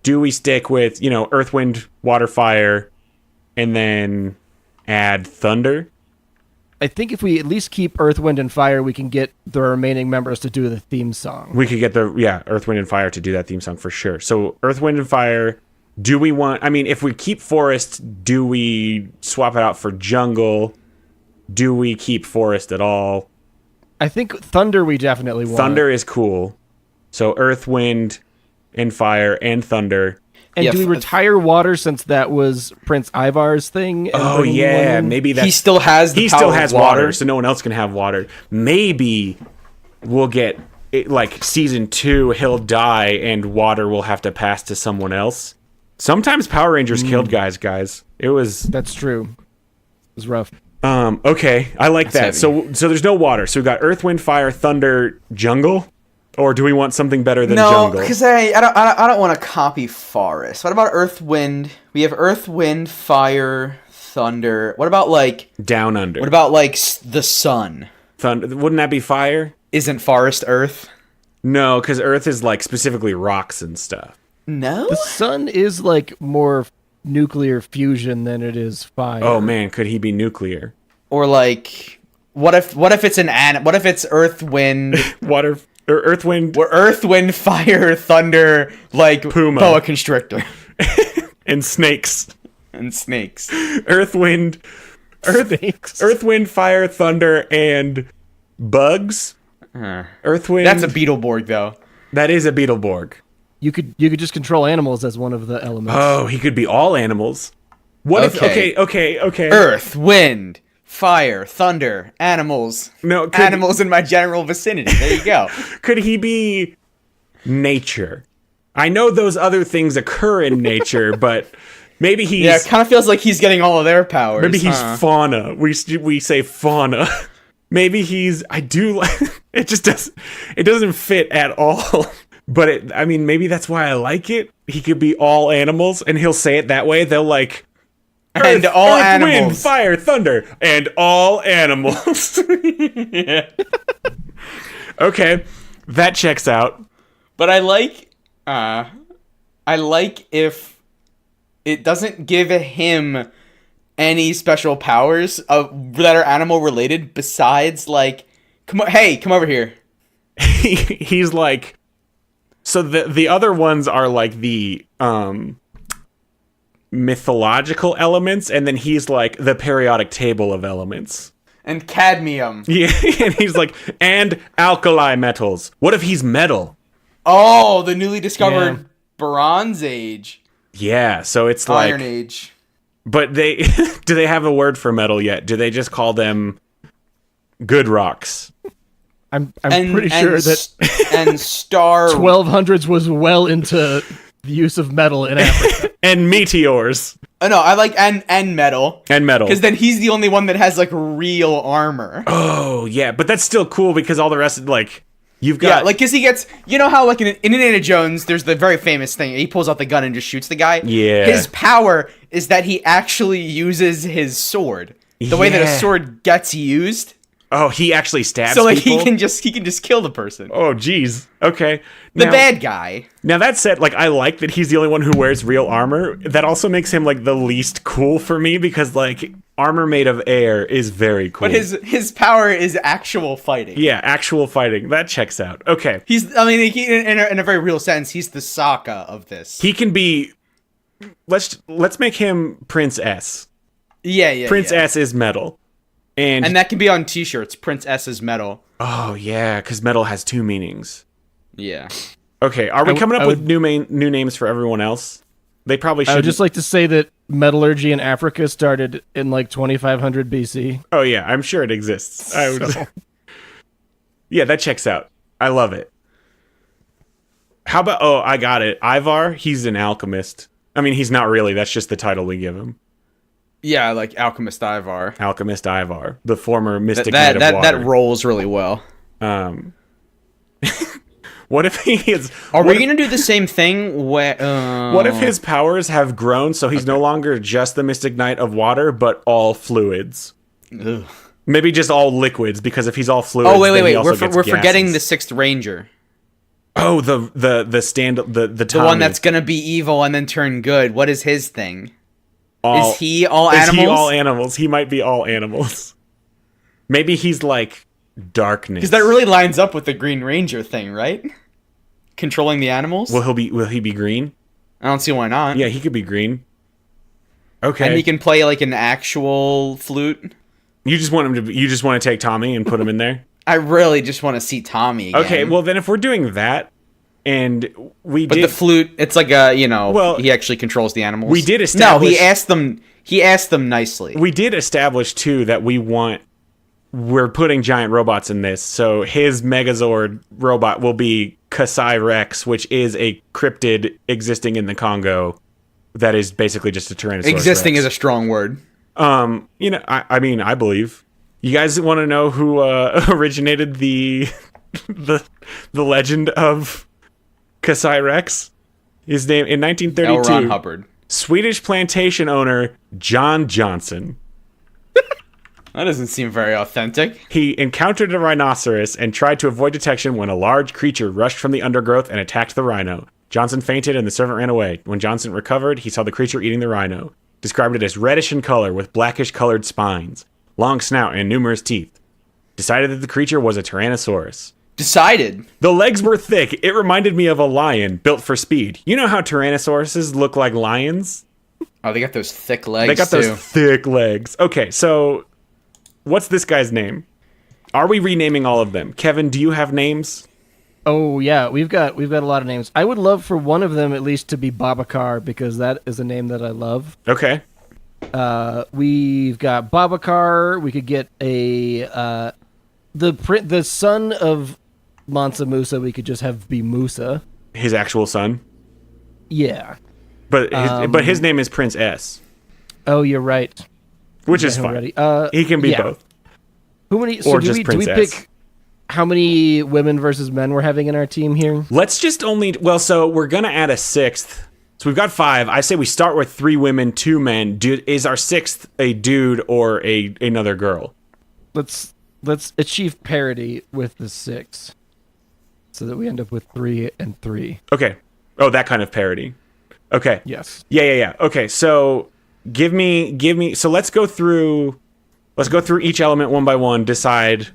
do we stick with, Earth, Wind, Water, Fire, and then add Thunder?
I think if we at least keep Earth, Wind, and Fire, we can get the remaining members to do the theme song.
We could get Earth, Wind, and Fire to do that theme song for sure. So, Earth, Wind, and Fire. Do we want... I mean, if we keep Forest, do we swap it out for Jungle? Do we keep Forest at all?
I think Thunder we definitely want.
Thunder is cool. So, Earth, Wind, and Fire, and Thunder.
And
Yeah,
do we retire water since that was Prince Ivar's thing? and
Oh
bringing
yeah,
one in?
maybe that
he still has the
he
power
still
of
has water, so no one else can have water. Maybe we'll get it, like season 2, he'll die and water will have to pass to someone else. Sometimes Power Rangers killed guys. It was
That's true. It was rough.
okay. I like that.
heavy.
So there's no water. So we got Earth, Wind, Fire, Thunder, Jungle, or do we want something better than
No,
Jungle?
because I don't want to copy Forest. What about Earth, Wind? We have Earth, Wind, Fire, Thunder. What about like
Down Under.
what about like the Sun?
Thunder? Wouldn't that be Fire?
Isn't Forest Earth?
No, because Earth is like specifically rocks and stuff.
No.
The sun is like more nuclear fusion than it is fire.
Oh man, could he be nuclear?
Or like, what if it's what if it's Earth, Wind,
Water or Earth, Wind,
or Earth, Wind, Fire, Thunder, like
Puma.
boa constrictor
and snakes.
and snakes.
Earth, Wind,
Snakes.
Earth, Wind, Fire, Thunder, and bugs. Earth, Wind.
That's a Beetleborg though.
That is a Beetleborg.
You could just control animals as one of the elements.
Oh, he could be all animals. What if? Okay.
Earth, Wind, Fire, Thunder, animals.
No,
Animals in my general vicinity. There you go.
Could he be nature? I know those other things occur in nature, but maybe he's
Yeah, it kind of feels like he's getting all of their powers.
maybe he's
huh?
fauna. We say fauna. Maybe he's. I do. It just doesn't fit at all. But I mean, maybe that's why I like it. He could be all animals, and he'll say it that way. They'll like.
And
Earth,
all
Earth,
animals.
Wind, Fire, Thunder, and all animals. Okay, that checks out.
But I like if it doesn't give him any special powers that are animal related besides like, come over here.
He's like, so the other ones are like the mythological elements, and then he's like the periodic table of elements.
And cadmium.
Yeah, and he's like, and alkali metals. What if he's metal?
Oh, the newly discovered
Yeah.
Bronze Age.
Yeah, so it's like,
Iron Age.
but they do they have a word for metal yet? Do they just call them good rocks?
I'm pretty sure that
and Star
1200s was well into the use of metal in Africa.
And meteors
Oh no, I like and metal.
and metal.
Because then he's the only one that has like real armor.
Oh yeah, but that's still cool because all the rest of like you've
Yeah,
got
like because he gets, you know how like in Indiana Jones, there's the very famous thing. He pulls out the gun and just shoots the guy.
Yeah.
His power is that he actually uses his sword. The way that a
Yeah.
sword gets used.
oh he actually stabs
So like
people?
he can just kill the person.
Oh geez. Okay.
The
Now-
bad guy.
Now that said, like I like that he's the only one who wears real armor. That also makes him like the least cool for me because like armor made of air is very cool.
But his power is actual fighting.
yeah, actual fighting that checks out. Okay,
I mean, in a very real sense, he's the Sokka of this.
he can be. Let's make him Prince S.
Yeah.
Prince S is metal, and
And that can be on T-shirts. Prince S's metal.
oh yeah, because metal has two meanings.
Yeah.
Okay, are we
w-
coming up
I
with
would-
new names for everyone else? They probably should.
I would just like to say that metallurgy in Africa started in like 2500 BC.
Oh yeah, I'm sure it exists. I would. Yeah, that checks out. I love it. How about? Oh, I got it. Ivar. He's an alchemist. I mean, he's not really. That's just the title we give him.
Yeah, like Alchemist Ivar.
Alchemist Ivar, the former mystic knight of water.
That rolls really well.
What if he is?
Are
what
we gonna do the same thing?
What if his powers have grown so he's no longer just the mystic knight of water, but all fluids?
Ugh.
Maybe just all liquids, because if he's all fluids,
Oh wait!
then he also
We're
gets
forgetting the
gases.
Sixth Ranger,
Oh, the
the one that's gonna be evil and then turn good. What is his thing?
all,
Is he all
Is
animals?
he all animals? He might be all animals. Maybe he's like darkness.
Because that really lines up with the Green Ranger thing, right? Controlling the animals.
Will he be green?
I don't see why not.
Yeah, he could be green. Okay.
And he can play like an actual flute.
You just want to take Tommy and put him in there?
I really just want to see Tommy again.
Okay, well then if we're doing that, And we
But
did
the flute, it's like
Well,
he actually controls the animals.
we did
No,
establish-
he asked them nicely.
we did establish too that we're putting giant robots in this. So his Megazord robot will be Kasai Rex, which is a cryptid existing in the Congo that is basically just a Tyrannosaurus
Existing
Rex.
is a strong word.
I mean, I believe. You guys want to know who originated the the legend of Kasai Rex? His name in
L.
1932.
Ron Hubbard.
Swedish plantation owner John Johnson.
That doesn't seem very authentic.
He encountered a rhinoceros and tried to avoid detection when a large creature rushed from the undergrowth and attacked the rhino. Johnson fainted and the servant ran away. When Johnson recovered, he saw the creature eating the rhino. Described it as reddish in color with blackish colored spines, long snout, and numerous teeth. Decided that the creature was a Tyrannosaurus.
Decided.
The legs were thick. It reminded me of a lion built for speed. You know how Tyrannosauruses look like lions?
Oh, they got those thick legs.
They got
too.
those thick legs. Okay, so what's this guy's name? Are we renaming all of them? Kevin, do you have names?
Oh yeah, we've got a lot of names. I would love for one of them at least to be Babacar because that is a name that I love.
Okay.
We've got Babacar. We could get the son of Mansa Musa. We could just have be Musa.
His actual son.
Yeah.
But his name is Prince S,
Oh, you're right.
which is
Got him
fine.
already.
He can be
yeah.
both.
Who many?
Or
So
just
do we
Princess.
pick how many women versus men we're having in our team here?
Let's just so we're going to add a sixth. So we've got 5. I say we start with 3 women, 2 men. Is our 6th a dude or another girl?
Let's achieve parity with the 6, so that we end up with 3 and 3.
Okay. Oh, that kind of parody. Okay.
Yes.
Yeah. Okay, so give me so let's go through each element one by one, decide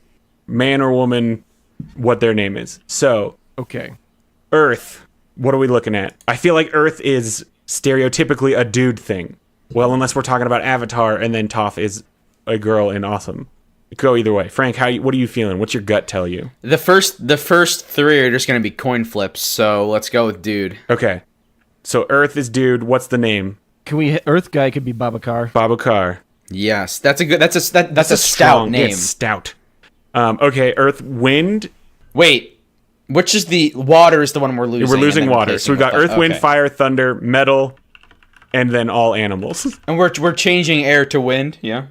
man or woman what their name is. So,
Okay.
Earth, what are we looking at? I feel like Earth is stereotypically a dude thing. Well, unless we're talking about Avatar and then Toph is a girl in Awesome. It could go either way. Frank, what are you feeling? What's your gut tell you?
The first 3 are just gonna be coin flips. So let's go with dude.
Okay. So Earth is dude. What's the name?
Can we? Earth guy could be Babacar.
Babacar.
Yes, that's a good. That's a stout
Strong.
name.
It's stout. Okay, Earth, Wind.
Wait, which is the water? Is the one we're losing?
We're losing
and then
water. So we got
replacing
Earth,
with
Wind,
okay.
Fire, Thunder, Metal, and then all animals.
And we're changing air to wind. Yeah.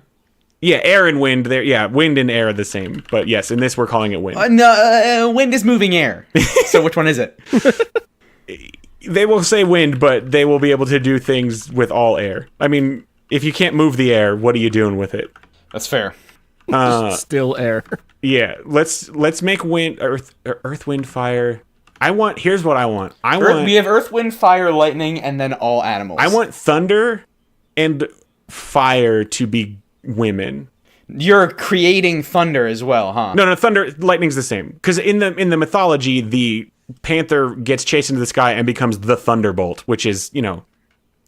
Yeah, air and wind. There. Yeah, wind and air are the same. But yes, in this we're calling it wind.
No, wind is moving air. So which one is it?
They will say wind, but they will be able to do things with all air. I mean, if you can't move the air, what are you doing with it?
That's fair.
Still air.
Yeah, let's make wind, Earth, Wind, Fire. Here's what I want.
We have earth, wind, fire, lightning, and then all animals.
I want thunder and fire to be women.
You're creating thunder as well, huh?
No, thunder, lightning's the same. Because in the mythology, the panther gets chased into the sky and becomes the thunderbolt, which is,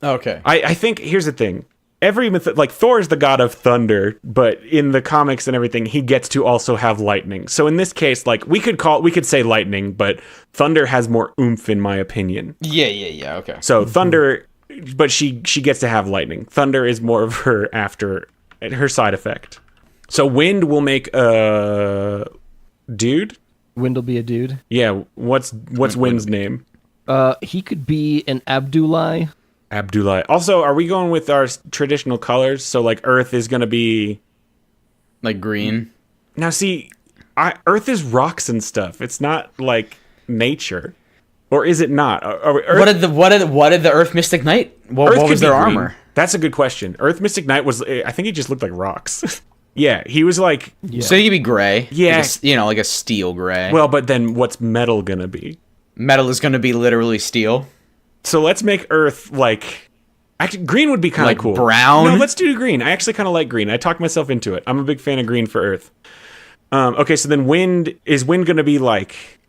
Okay.
I think here's the thing. Every like Thor is the god of thunder, but in the comics and everything, he gets to also have lightning. So in this case, like we could say lightning, but thunder has more oomph in my opinion.
Yeah. Okay.
So thunder, but she gets to have lightning. Thunder is more of her side effect. So wind will make a dude.
Wind will be a dude.
Yeah. What's Wind's name?
He could be an Abdullah.
Abdullah. Also, are we going with our traditional colors? So like Earth is going to be
Like green.
now. See, Earth is rocks and stuff. It's not like nature, or is it not?
What did the Earth Mystic Knight? What
could
was
be
their
green.
armor?
That's a good question. Earth Mystic Knight was. I think he just looked like rocks. Yeah, he was like.
So he could be gray.
Yeah.
Like a steel gray.
Well, but then what's metal gonna be?
Metal is going to be literally steel.
So let's make Earth like. Actually, green would be kind of
Like
cool.
brown?
No, let's do green. I actually kind of like green. I talked myself into it. I'm a big fan of green for Earth. Okay, so then wind going to be like?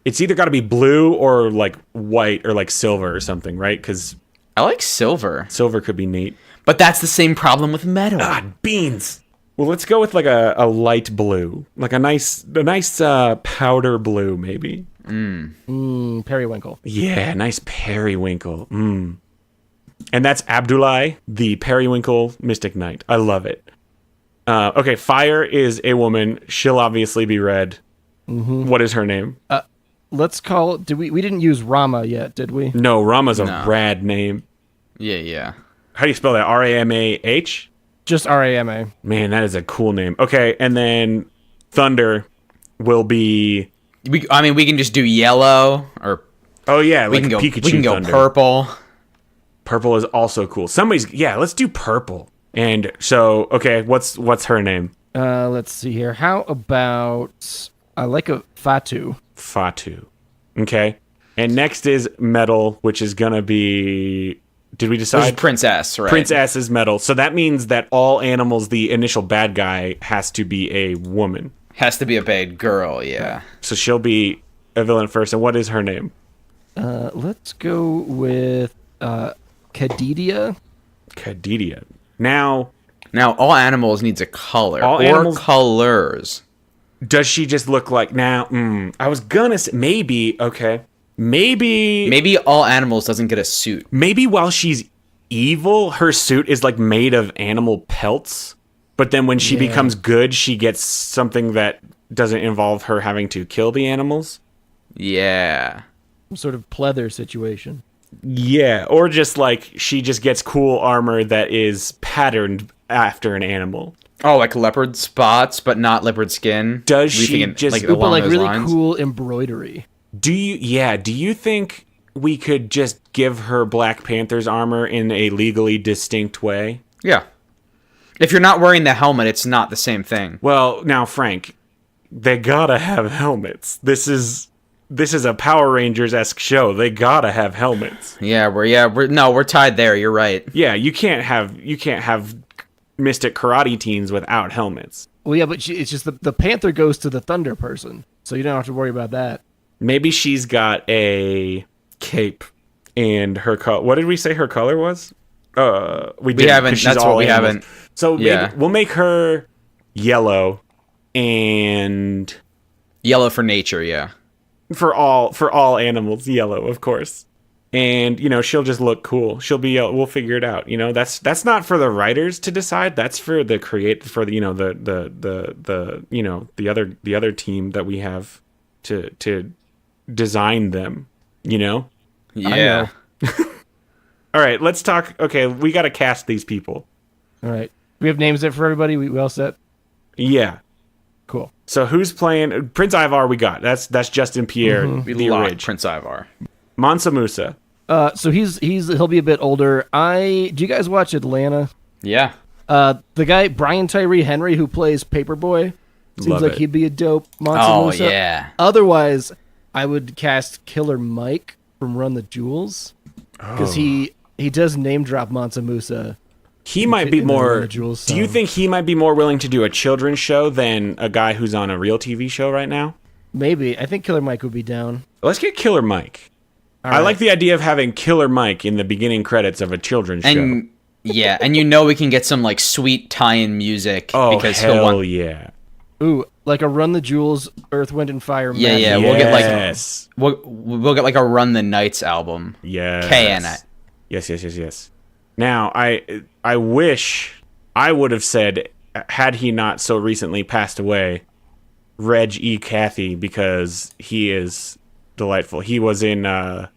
It's either got to be blue or like white or like silver or something, right? Because
I like silver,
silver could be neat.
but that's the same problem with metal.
Beans. Well, let's go with like a light blue, like a nice powder blue, maybe.
Periwinkle.
Yeah, nice periwinkle. And that's Abdulai, the periwinkle Mystic Knight. I love it. Okay, Fire is a woman. She'll obviously be red. What is her name?
Let's call it. We didn't use Rama yet, did we?
No, Rama's a
No.
rad name.
Yeah.
How do you spell that? Ramah?
Just Rama.
Man, that is a cool name. Okay, and then Thunder will be.
We can just do yellow, or
Oh yeah,
we
like
can go.
Pikachu
We can go
Thunder.
purple.
Purple is also cool. Let's do purple. And so, okay, what's her name?
Let's see here. How about I like a Fatu.
Fatu. Okay. And next is Metal, which is gonna be. Did we
This is
decide?
Princess, right?
Princess is Metal. So that means that all animals, the initial bad guy, has to be a woman.
Has to be a bad girl. Yeah.
So she'll be a villain first. And what is her name?
Let's go with Kadidia.
Kadidia. Now,
Now, all animals needs a color
All
or
animals-
colors.
does she just look like now? I was gonna say maybe. Okay,
Maybe all animals doesn't get a suit.
maybe while she's evil, her suit is like made of animal pelts. But then when she becomes good, she gets something that doesn't involve her having to kill the animals.
Yeah.
Some sort of pleather situation.
Yeah, or just like she just gets cool armor that is patterned after an animal.
Oh, like leopard spots, but not leopard skin.
Does
Were you
she
thinking,
just-
like,
Ooh,
But
along
like
those
really
lines?
cool embroidery.
Do you think we could just give her Black Panther's armor in a legally distinct way?
Yeah. If you're not wearing the helmet, it's not the same thing.
Well, now Frank, they gotta have helmets. This is a Power Rangers-esque show. They gotta have helmets.
We're tied there. You're right.
Yeah, you can't have Mystic Karate teens without helmets.
Well, yeah, but it's just the Panther goes to the Thunder person, so you don't have to worry about that.
Maybe she's got a cape and her color. What did we say her color was? We didn't,
haven't-
'cause she's
that's what
all
we
animals.
haven't-
So maybe
Yeah.
we'll make her yellow, and
Yellow for nature. Yeah.
for all animals, yellow, of course. And she'll just look cool. She'll be yellow. We'll figure it out. That's not for the writers to decide. That's for the the other team that we have to design them.
Yeah.
know.
All right, let's talk. Okay, we got to cast these people.
All right, we have names there for everybody. We all set.
Yeah.
Cool.
So who's playing Prince Ivar? We got that's Justin Pierre,
We
the
locked
Ridge.
Prince Ivar.
Mansa Musa.
So he'll be a bit older. Do you guys watch Atlanta?
Yeah.
The guy Brian Tyree Henry who plays Paperboy seems
Love
like
it.
he'd be a dope Mansa
Oh
Musa.
yeah.
Otherwise, I would cast Killer Mike from Run the Jewels because he does name drop Mansa Musa.
He might be
in the Run
more.
the Jewels
Do you
song.
think he might be more willing to do a children's show than a guy who's on a real TV show right now?
Maybe I think Killer Mike would be down.
Let's get Killer Mike.
All
I
right.
like the idea of having Killer Mike in the beginning credits of a children's show.
And yeah, and we can get some like sweet tie-in music
Oh,
because
hell
he'll want.
yeah.
Ooh, like a Run the Jewels, Earth, Wind and Fire.
Yeah,
magic.
yeah, we'll get like
Yes.
we'll get like a Run the Nights album.
Yes.
K in it.
Yes. Now, I wish I would have said, had he not so recently passed away, Reg E. Cathy, because he is delightful. He was in, the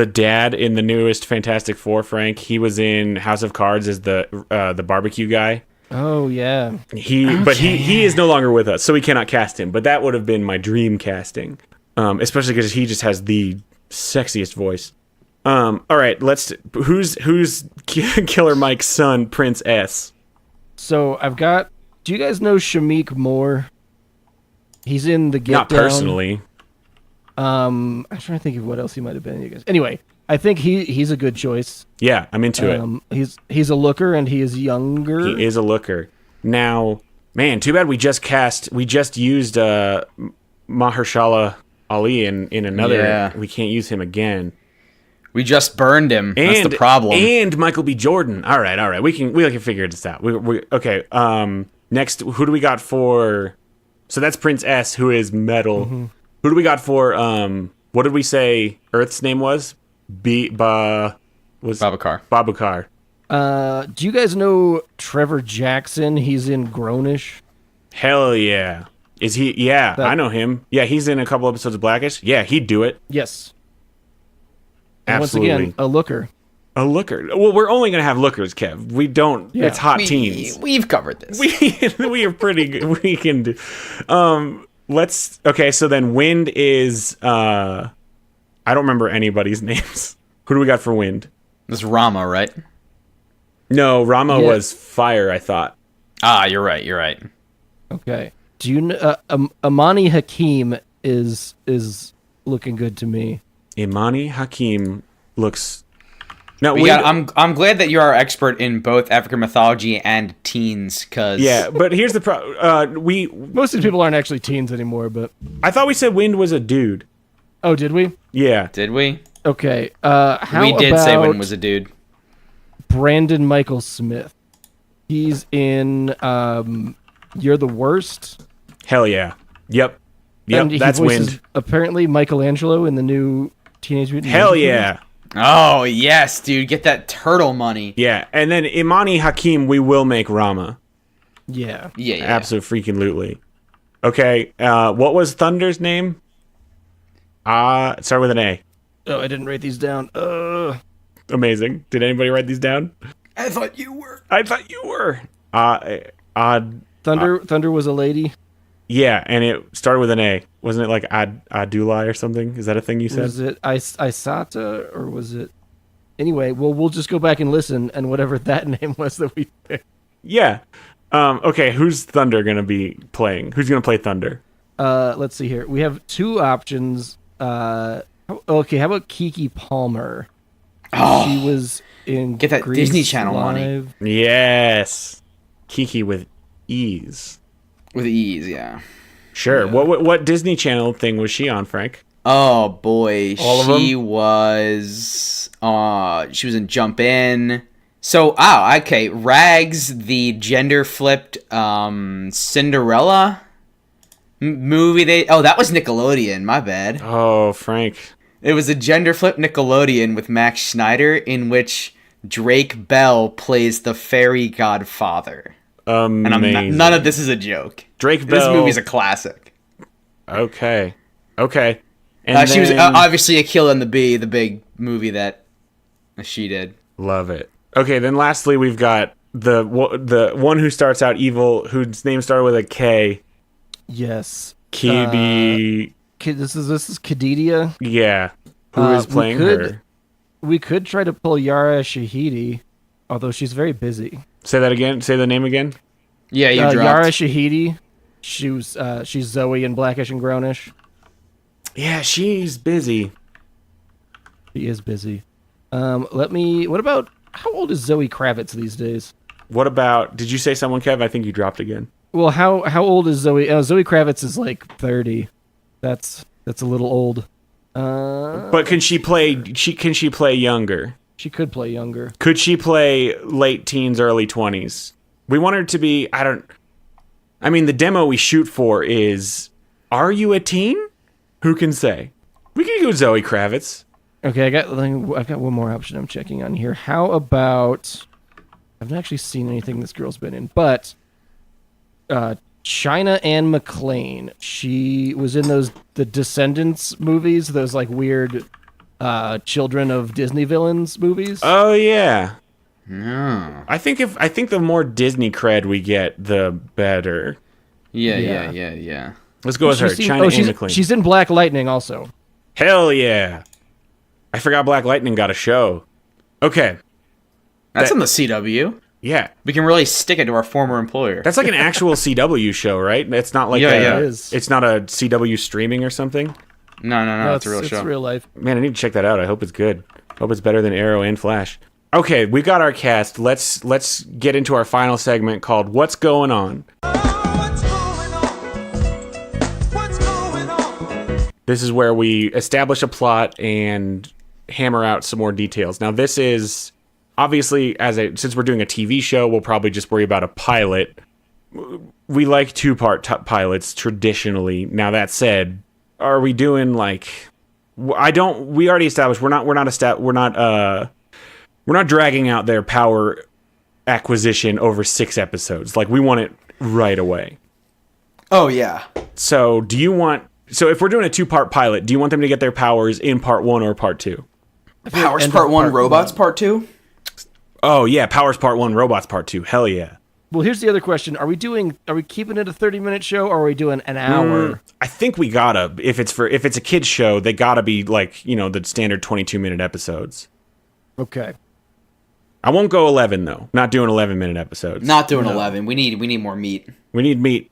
dad in the newest Fantastic Four, Frank. He was in House of Cards as the barbecue guy.
Oh yeah.
He is no longer with us, so we cannot cast him. But that would have been my dream casting, especially because he just has the sexiest voice. All right, who's Killer Mike's son, Prince S?
So I've got. Do you guys know Shamik Moore? He's in the Get
Not
Down.
personally.
I'm trying to think of what else he might have been. You guys. Anyway, I think he's a good choice.
Yeah, I'm into it.
He's a looker and he is younger.
He is a looker. Now, man, too bad we just used Mahershala Ali in another.
Yeah.
We can't use him again.
We just burned him. That's
And
the problem.
And Michael B. Jordan. All right. We can figure this out. Okay. Next, who do we got for? So that's Prince S, who is metal. Who do we got for what did we say Earth's name was?
Babacar.
Babukar.
Do you guys know Trevor Jackson? He's in Grownish.
Hell yeah. Is he? Yeah, I know him. Yeah, he's in a couple episodes of Blackish. Yeah, he'd do it.
Yes. And
Absolutely.
once again, a looker.
A looker. Well, we're only gonna have lookers, Kev. We don't.
Yeah.
It's hot teens.
We've covered this.
We are pretty good. We can do. Let's. Okay, so then Wind is. I don't remember anybody's names. Who do we got for Wind?
This is Rama, right?
No, Rama
Yeah.
was Fire. I thought.
Ah, you're right. You're right.
Okay. Do you know Amani Hakim is looking good to me.
Imani Hakim looks. No,
I'm glad that you're our expert in both African mythology and teens, because
Yeah, but here's the problem.
Most of these people aren't actually teens anymore, but
I thought we said Wind was a dude.
oh, did we?
Yeah.
did we?
Okay. How
We did
about
say Win was a dude.
Brandon Michael Smith? He's in You're the Worst.
Hell yeah. Yep. Yep.
And he
That's
voices,
Wind.
apparently, Michelangelo in the new Teenage Mutant
Hell
Ninja movie.
yeah.
Oh yes, dude, get that turtle money.
Yeah. And then Imani Hakim, we will make Rama.
Yeah.
Yeah, yeah.
Absolutely freaking lootly. Okay. What was Thunder's name? Start with an A.
Oh, I didn't write these down.
Amazing. Did anybody write these down?
I thought you were.
I thought you were.
Thunder was a lady.
Yeah, and it started with an A. Wasn't it like Adulai or something? Is that a thing you said?
Was it Isata or was it? Anyway, well, we'll just go back and listen, and whatever that name was that we picked.
Yeah. Okay, who's Thunder going to be playing? Who's going to play Thunder?
Let's see here. We have two options. Okay, how about Kiki Palmer?
Oh,
She was in
Get that
Grease
Disney Channel money.
Live.
Yes. Kiki with ease.
with ease, yeah.
Sure. What Disney Channel thing was she on, Frank?
Oh boy,
All of
she was in Jump In. So, okay, Rags, the gender flipped Cinderella movie. That was Nickelodeon. My bad.
Oh, Frank.
It was a gender flip Nickelodeon with Max Schneider, in which Drake Bell plays the fairy godfather.
Amazing.
And none of this is a joke.
Drake Bell.
This movie's a classic.
Okay. And
She was
then-
obviously Akila and the Bee, the big movie that she did.
Love it. Okay, then lastly we've got the one who starts out evil, whose name started with a K.
Yes.
Kibi.
This is Khadidia.
Yeah. Who is
we
playing
could-
her?
We could try to pull Yara Shahidi, although she's very busy.
Say that again. Say the name again.
Yeah, you dropped.
Yara Shahidi. She's Zoe in Blackish and Grownish.
Yeah, she's busy.
She is busy. What about how old is Zoe Kravitz these days?
What about? Did you say someone, Kev? I think you dropped again.
Well, how old is Zoe? Zoe Kravitz is like 30. That's a little old.
But can she play? Can she play younger?
She could play younger.
Could she play late teens, early 20s? We want her to be. I mean, the demo we shoot for is. Are you a teen? Who can say? We can go Zoe Kravitz.
Okay, I've got one more option I'm checking on here. How about? I've not actually seen anything this girl's been in, but China Anne McClain. She was in the Descendants movies, those like weird children of Disney villains movies.
Oh yeah.
No.
I think the more Disney cred we get, the better.
Yeah.
Let's go with her. China Anne McClain.
She's in Black Lightning also.
Hell yeah. I forgot Black Lightning got a show. Okay.
That's on the CW.
Yeah.
We can really stick it to our former employer.
That's like an actual CW show, right? It's not like
Yeah.
It is.
It's not a CW streaming or something.
No, it's a real show.
It's real life.
Man, I need to check that out. I hope it's good. Hope it's better than Arrow and Flash. Okay, we got our cast. Let's get into our final segment called What's Going On.
What's going on?
This is where we establish a plot and hammer out some more details. Now, this is obviously since we're doing a TV show, we'll probably just worry about a pilot. We like two-part pilots traditionally. Now, that said, are we doing like? We already established we're not dragging out their power acquisition over 6 episodes. Like we want it right away.
Oh yeah.
So if we're doing a 2-part pilot, do you want them to get their powers in part 1 or part 2?
Powers part 1, robots part 2?
Oh yeah, Powers part 1, robots part 2. Hell yeah.
Well, here's the other question. Are we keeping it a 30-minute show or are we doing an hour?
I think we gotta, if it's a kid's show, they gotta be like, the standard 22-minute episodes.
Okay.
I won't go 11 though. Not doing 11-minute episodes.
Not doing 11. We need more meat.
We need meat.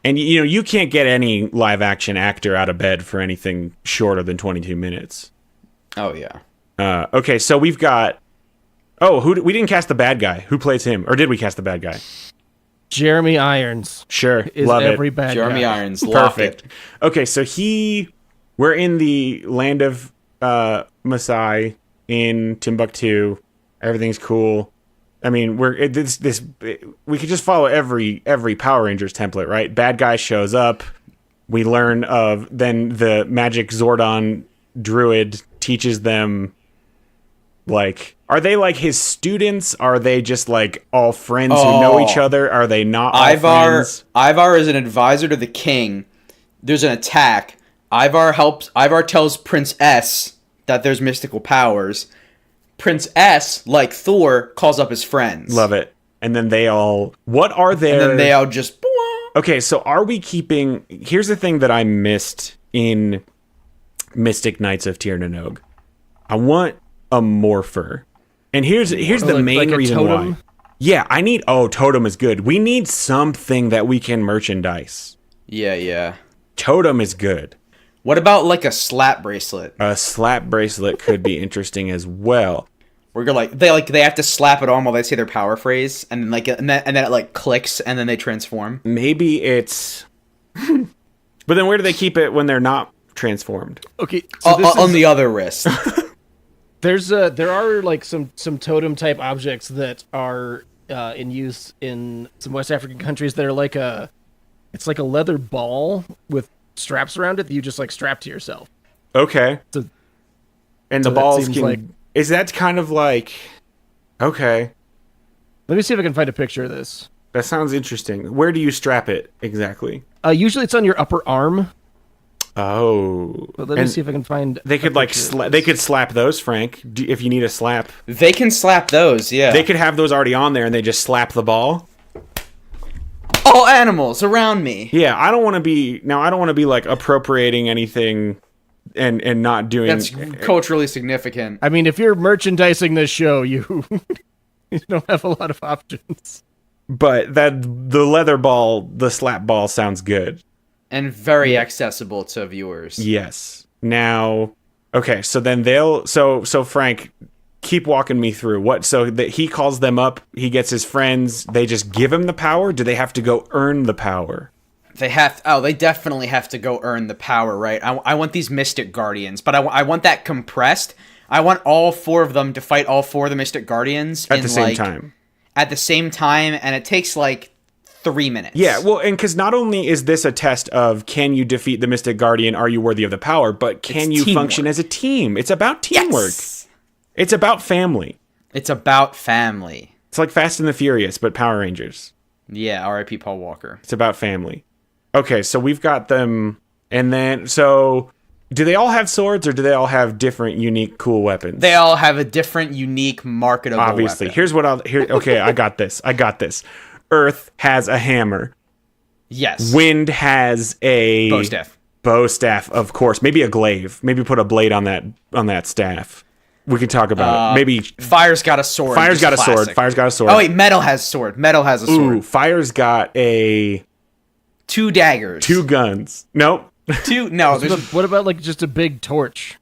And you can't get any live action actor out of bed for anything shorter than 22 minutes.
Oh yeah.
Okay, so we've got. We didn't cast the bad guy. Who plays him, or did we cast the bad guy?
Jeremy Irons.
Sure,
Is
love
every
it.
bad
Jeremy
guy.
Irons. Lock
Perfect.
it.
Okay, so we're in the land of Maasai in Timbuktu. Everything's cool. I mean, we could just follow every Power Rangers template, right? Bad guy shows up. We learn then the magic Zordon druid teaches them. Like, are they like his students? Are they just like all friends who know each other? Are they not all friends?
Ivar is an advisor to the king. There's an attack. Ivar tells Prince S that there's mystical powers. Prince S, like Thor, calls up his friends.
Love it. And then they all... What are their...
And then they all just...
Okay, so are we keeping... Here's the thing that I missed in Mystic Knights of Tir na Nog. I want a morpher. And here's the main
like
reason
totem?
why. Yeah, I need... Oh, totem is good. We need something that we can merchandise.
Yeah.
Totem is good.
What about like a slap bracelet?
A slap bracelet could be interesting as well.
Where you're they have to slap it on while they say their power phrase, and then it like clicks, and then they transform.
Maybe it's... But then where do they keep it when they're not transformed?
Okay, so
On the other wrist.
there are like some totem type objects that are in use in some West African countries that are it's like a leather ball with straps around it that you just like strap to yourself.
Okay.
So,
and
so
the balls
that
can...
like,
is that kind of like... Okay.
let me see if I can find a picture of this.
That sounds interesting. Where do you strap it exactly?
Usually it's on your upper arm.
Oh.
But let me see if I can find...
They could like they could slap those, Frank, if you need a slap.
They can slap those, yeah.
They could have those already on there and they just slap the ball.
All animals around me.
Yeah, I don't want to be like appropriating anything and not doing...
That's culturally significant.
I mean, if you're merchandising this show, you don't have a lot of options.
But the leather ball, the slap ball sounds good.
And very accessible to viewers.
Yes. Now, okay, so then so Frank, keep walking me through what. So that he calls them up, he gets his friends. They just give him the power. Do they have to go earn the power?
They definitely have to go earn the power, right? I want these Mystic Guardians, but I want that compressed. I want all 4 of them to fight all 4 of the Mystic Guardians
At the same time.
At the same time, and it takes like 3 minutes.
Yeah, well, and because not only is this a test of can you defeat the Mystic Guardian, are you worthy of the power, but can you function as a team? It's about teamwork.
Yes.
It's about family.
It's about family.
It's like Fast and the Furious, but Power Rangers.
Yeah, R.I.P. Paul Walker.
It's about family. Okay, so we've got them, and then, so, do they all have swords, or do they all have different, unique, cool weapons?
They all have a different, unique, marketable
Obviously.
weapon.
Here's what okay, I got this. Earth has a hammer.
Yes.
Wind has a... Bow staff, of course. Maybe a glaive. Maybe put a blade on that staff. We can talk about it. Maybe...
Fire's got a sword.
Fire's got a sword.
Oh, wait, Metal has sword. Metal has a sword.
Ooh, Fire's got
2 daggers.
2 guns. Nope.
2... No,
what about like just a big torch?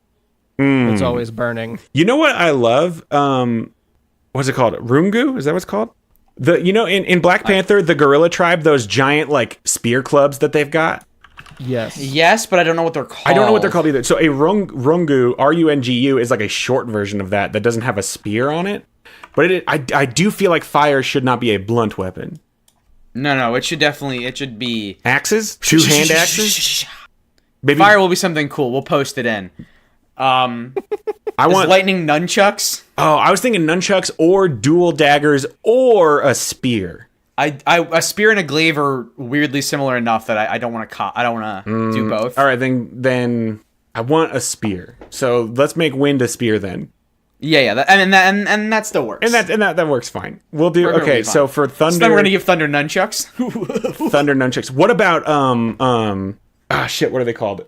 It's always burning.
You know what I love? What's it called? Rungu? Is that what it's called? In Black Panther, the gorilla tribe, those giant like spear clubs that they've got.
Yes, but I don't know what they're called.
I don't know what they're called either. So a rungu, R-U-N-G-U, is like a short version of that doesn't have a spear on it. But I do feel like fire should not be a blunt weapon.
No, it should be...
Axes? 2-hand axes? Maybe
Fire will be something cool. We'll post it in.
I
Is
want.
lightning nunchucks?
Oh, I was thinking nunchucks or dual daggers or a spear.
A spear and a glaive are weirdly similar enough that I don't want to. I don't want to do both.
All right, then I want a spear. So let's make wind a spear then.
Yeah. And that still works.
And that works fine. We'll do
We're gonna
okay.
be fine.
So for thunder,
So then we're gonna give Thunder nunchucks.
thunder nunchucks. What about shit? What are they called?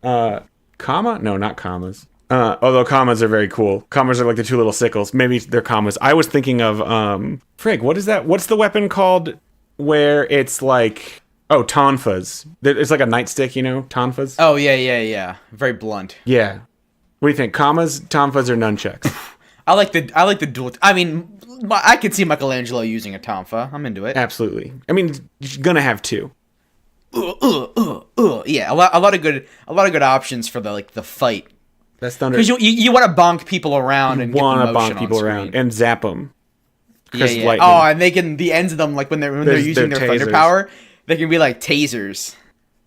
Comma? No, not commas. Although commas are very cool. Commas are like the two little sickles. Maybe they're commas. I was thinking of frig. What is that? What's the weapon called? Where it's like tonfas. It's like a nightstick, tonfas.
Oh yeah. Very blunt.
Yeah. What do you think? Commas, tonfas, or nunchucks?
I like the dual. I mean, I could see Michelangelo using a tonfa. I'm into it.
Absolutely. I mean, you're gonna have two.
Yeah, a lot of good options for the fight.
That's thunder.
Because you want to bonk people around and
Want
get
to
the motion
bonk people
on
around
screen.
and zap them.
Yeah.
lightning.
Oh, and they can the ends of them when they're
There's
using
their
their thunder
tasers.
power, they can be like tasers.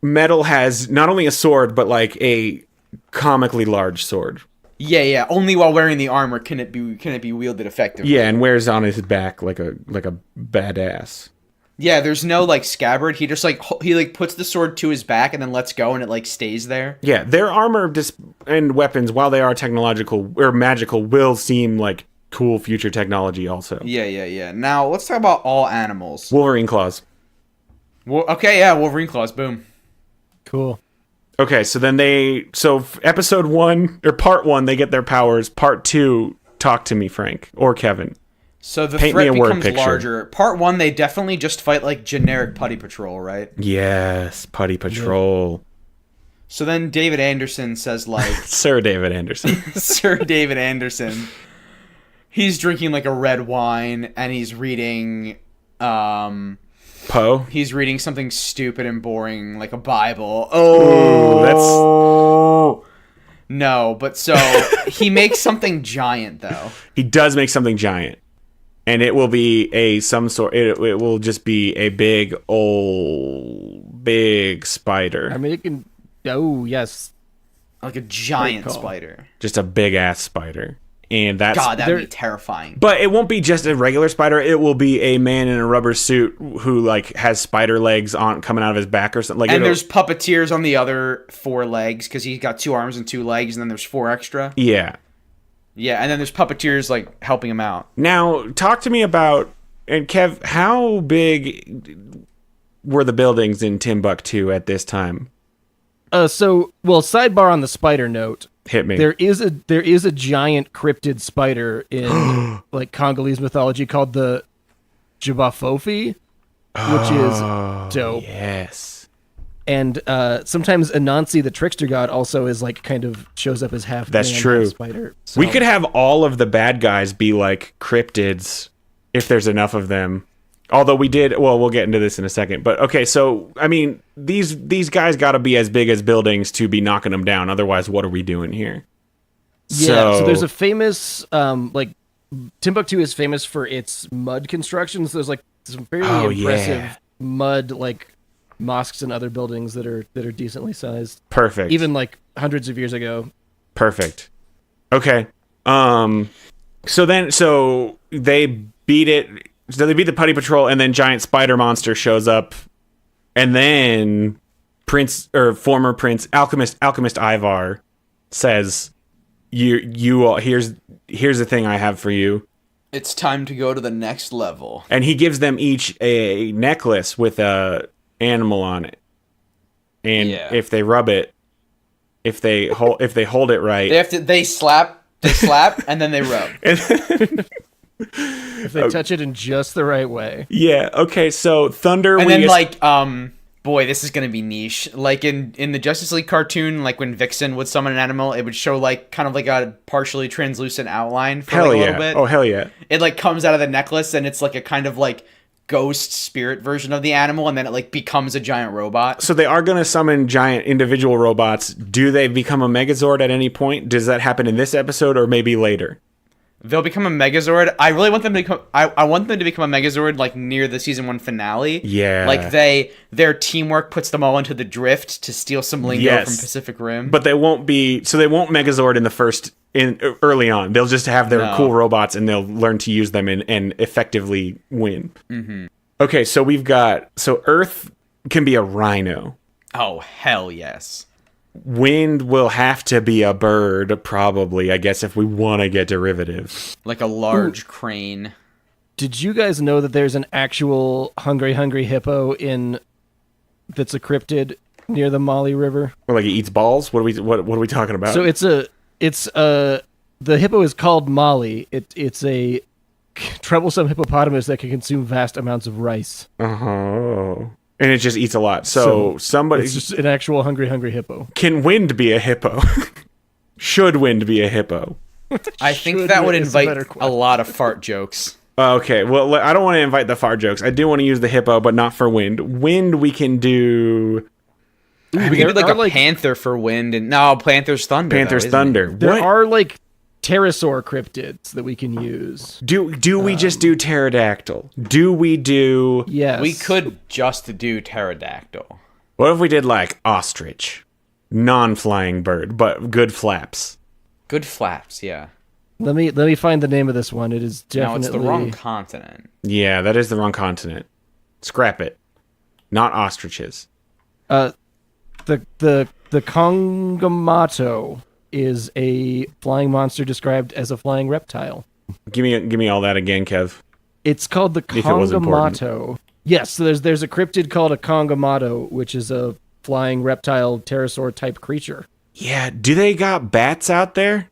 Metal has not only a sword but like a comically large sword.
Yeah. Only while wearing the armor can it be wielded effectively.
Yeah, and wears on his back like a badass.
Yeah, there's no scabbard. He just he puts the sword to his back and then lets go and it stays there.
Yeah, their armor and weapons, while they are technological or magical, will seem like cool future technology also.
Yeah. Now let's talk about all animals.
Wolverine claws.
Well, okay, yeah, Wolverine claws. Boom.
Cool.
Okay, so then episode 1 or part 1 they get their powers. Part 2, talk to me, Frank or Kevin.
So the
Paint me
threat
a word
becomes
picture.
larger. Part 1, they definitely just fight like generic Putty Patrol, right?
Yes, Putty Patrol.
So then David Anderson says
Sir David Anderson.
Sir David Anderson. He's drinking like a red wine and he's reading
Poe.
he's reading something stupid and boring like a Bible. Oh,
That's
no, but so he makes something giant though.
he does make something giant. And it will be it will just be a big spider.
I mean, it can. Oh yes.
Like a giant
Great call.
spider.
Just a big ass spider. And that's
God, that'd be terrifying.
But it won't be just a regular spider. It will be a man in a rubber suit who has spider legs coming out of his back or something.
And there's puppeteers on the other 4 legs because he's got 2 arms and 2 legs, and then there's 4 extra.
Yeah.
Yeah, and then there's puppeteers helping him out.
Now, talk to me about, and Kev, how big were the buildings in Timbuktu at this time?
Sidebar on the spider note.
Hit me.
There is a giant cryptid spider in Congolese mythology called the Djibafofi, which is dope.
Yes.
And sometimes Anansi, the trickster god, also is kind of shows up as half.
That's
man,
true.
half spider. So,
We could have all of the bad guys be cryptids if there's enough of them. Although we'll get into this in a second. But okay, so I mean, these guys got to be as big as buildings to be knocking them down. Otherwise, what are we doing here?
Yeah. So there's a famous Timbuktu is famous for its mud constructions. There's some fairly impressive mud mosques and other buildings that are decently sized.
Perfect.
Even hundreds of years ago.
Perfect. Okay. So they beat it. So they beat the Putty Patrol, and then giant spider monster shows up, and then former Prince Alchemist Ivar says, "You all, here's the thing I have for you."
It's time to go to the next level.
And he gives them each a necklace with a animal on it, and if they rub it, if they hold it right,
they slap, and then they rub.
If they touch it in just the right way.
Yeah. Okay. So Thunder.
And then boy, this is gonna be niche. In the Justice League cartoon, when Vixen would summon an animal, it would show kind of a partially translucent outline for a little bit.
Oh hell yeah!
It comes out of the necklace and it's a kind of ghost spirit version of the animal, and then it becomes a giant robot.
So they are going to summon giant individual robots. Do they become a Megazord at any point? Does that happen in this episode or maybe later?
They'll become a Megazord. I really want them to become. I want them to become a Megazord like near the season 1 finale.
Yeah.
Like their teamwork puts them all into the drift to steal some lingo
Yes.
from Pacific Rim.
But they won't Megazord early on. They'll just have their
No.
cool robots and they'll learn to use them and effectively win. Mm-hmm. Okay, so Earth can be a rhino.
Oh hell yes.
Wind will have to be a bird, probably, I guess, if we want to get derivative.
Like a large crane.
Did you guys know that there's an actual hungry hippo that's a cryptid near the Mali River?
Or like it eats balls? What are we talking about?
So the hippo is called Mali. It's a troublesome hippopotamus that can consume vast amounts of rice.
Oh. And it just eats a lot. So somebody...
It's just an actual hungry hippo.
Can wind be a hippo? Should wind be a hippo?
I think
Should
that would
is a better
invite
question.
a lot of fart jokes.
Okay, well, I don't want to invite the fart jokes. I do want to use the hippo, but not for wind. Wind, we can do...
We
there
could do like
are,
a
like-
panther for wind, and no, Panther's thunder.
Panther's
though, isn't
Thunder.
it?
There
What?
are like pterosaur cryptids that we can use.
Do we just do pterodactyl? Do we do...
Yes.
We could just do pterodactyl.
What if we did like ostrich? Non-flying bird, but good flaps.
Good flaps, yeah.
Let me find the name of this one. It is
No,
definitely
it's the wrong continent.
Yeah, that is the wrong continent. Scrap it. Not ostriches.
The Kongamato is a flying monster described as a flying reptile.
Give me all that again, Kev.
It's called the
If it was important.
Kongamato. Yes, so there's a cryptid called a Kongamato, which is a flying reptile pterosaur type creature.
Yeah, do they got bats out there?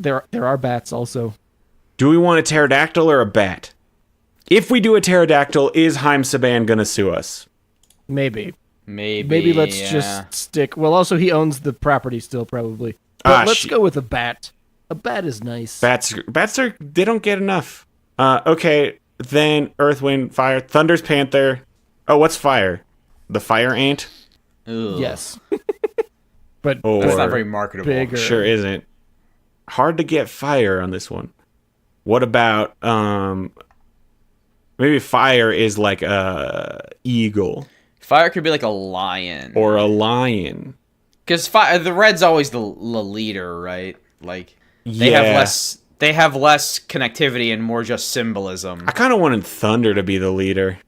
There are bats also.
Do we want a pterodactyl or a bat? If we do a pterodactyl, is Haim Saban gonna sue us?
Maybe
Maybe
let's
yeah.
just stick. Well, also he owns the property still, probably. But let's
shit.
go with a bat. A bat is nice.
Bats they don't get enough. Okay, then Earth, Wind, Fire, Thunder's Panther. Oh, what's fire? The fire ant?
Ugh.
Yes. But
Or
That's not very marketable.
bigger.
sure isn't. Hard to get fire on this one. What about maybe fire is like a eagle
Fire could be like a lion.
or a lion.
Because the red's always the leader, right? Like they
Yeah.
have less connectivity and more just symbolism.
I kind of wanted Thunder to be the leader.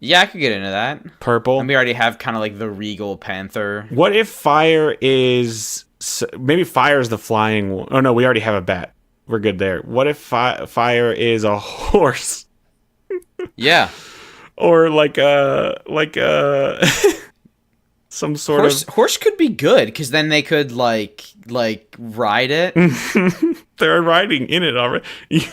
Yeah, I could get into that.
Purple.
And we already have kind of like the regal panther.
What if fire is maybe fire is the flying one? Oh no, we already have a bat. We're good there. What if fire is a horse
Yeah,
or like a some sort
horse could be good because then they could like ride it.
they're riding in it already.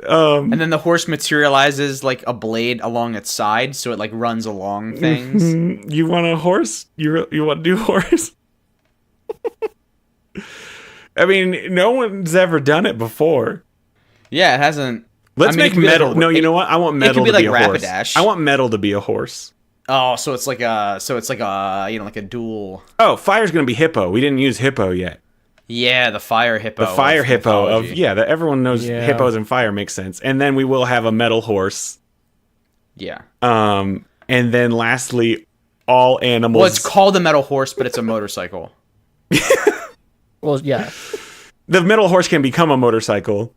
And then the horse materializes like a blade along its side, so it like runs along things.
You want a horse? You want to do horse? I mean, no one's ever done it before.
Yeah, it hasn't.
Let's
I mean, it
make
could be
metal.
like a-
No, you
it-
know what? I want
it
metal
could be
to be
like
a horse.
Rapidash.
I want metal to be a horse.
Oh, so it's like a like a dual.
Oh, fire's gonna be hippo. We didn't use hippo yet.
Yeah, the fire hippo.
The fire
of
hippo
mythology.
of that everyone knows
Yeah.
hippos and fire makes sense. And then we will have a metal horse.
Yeah.
And then lastly, all animals.
Well, it's called a metal horse, but it's a motorcycle.
Well, yeah.
The metal horse can become a motorcycle,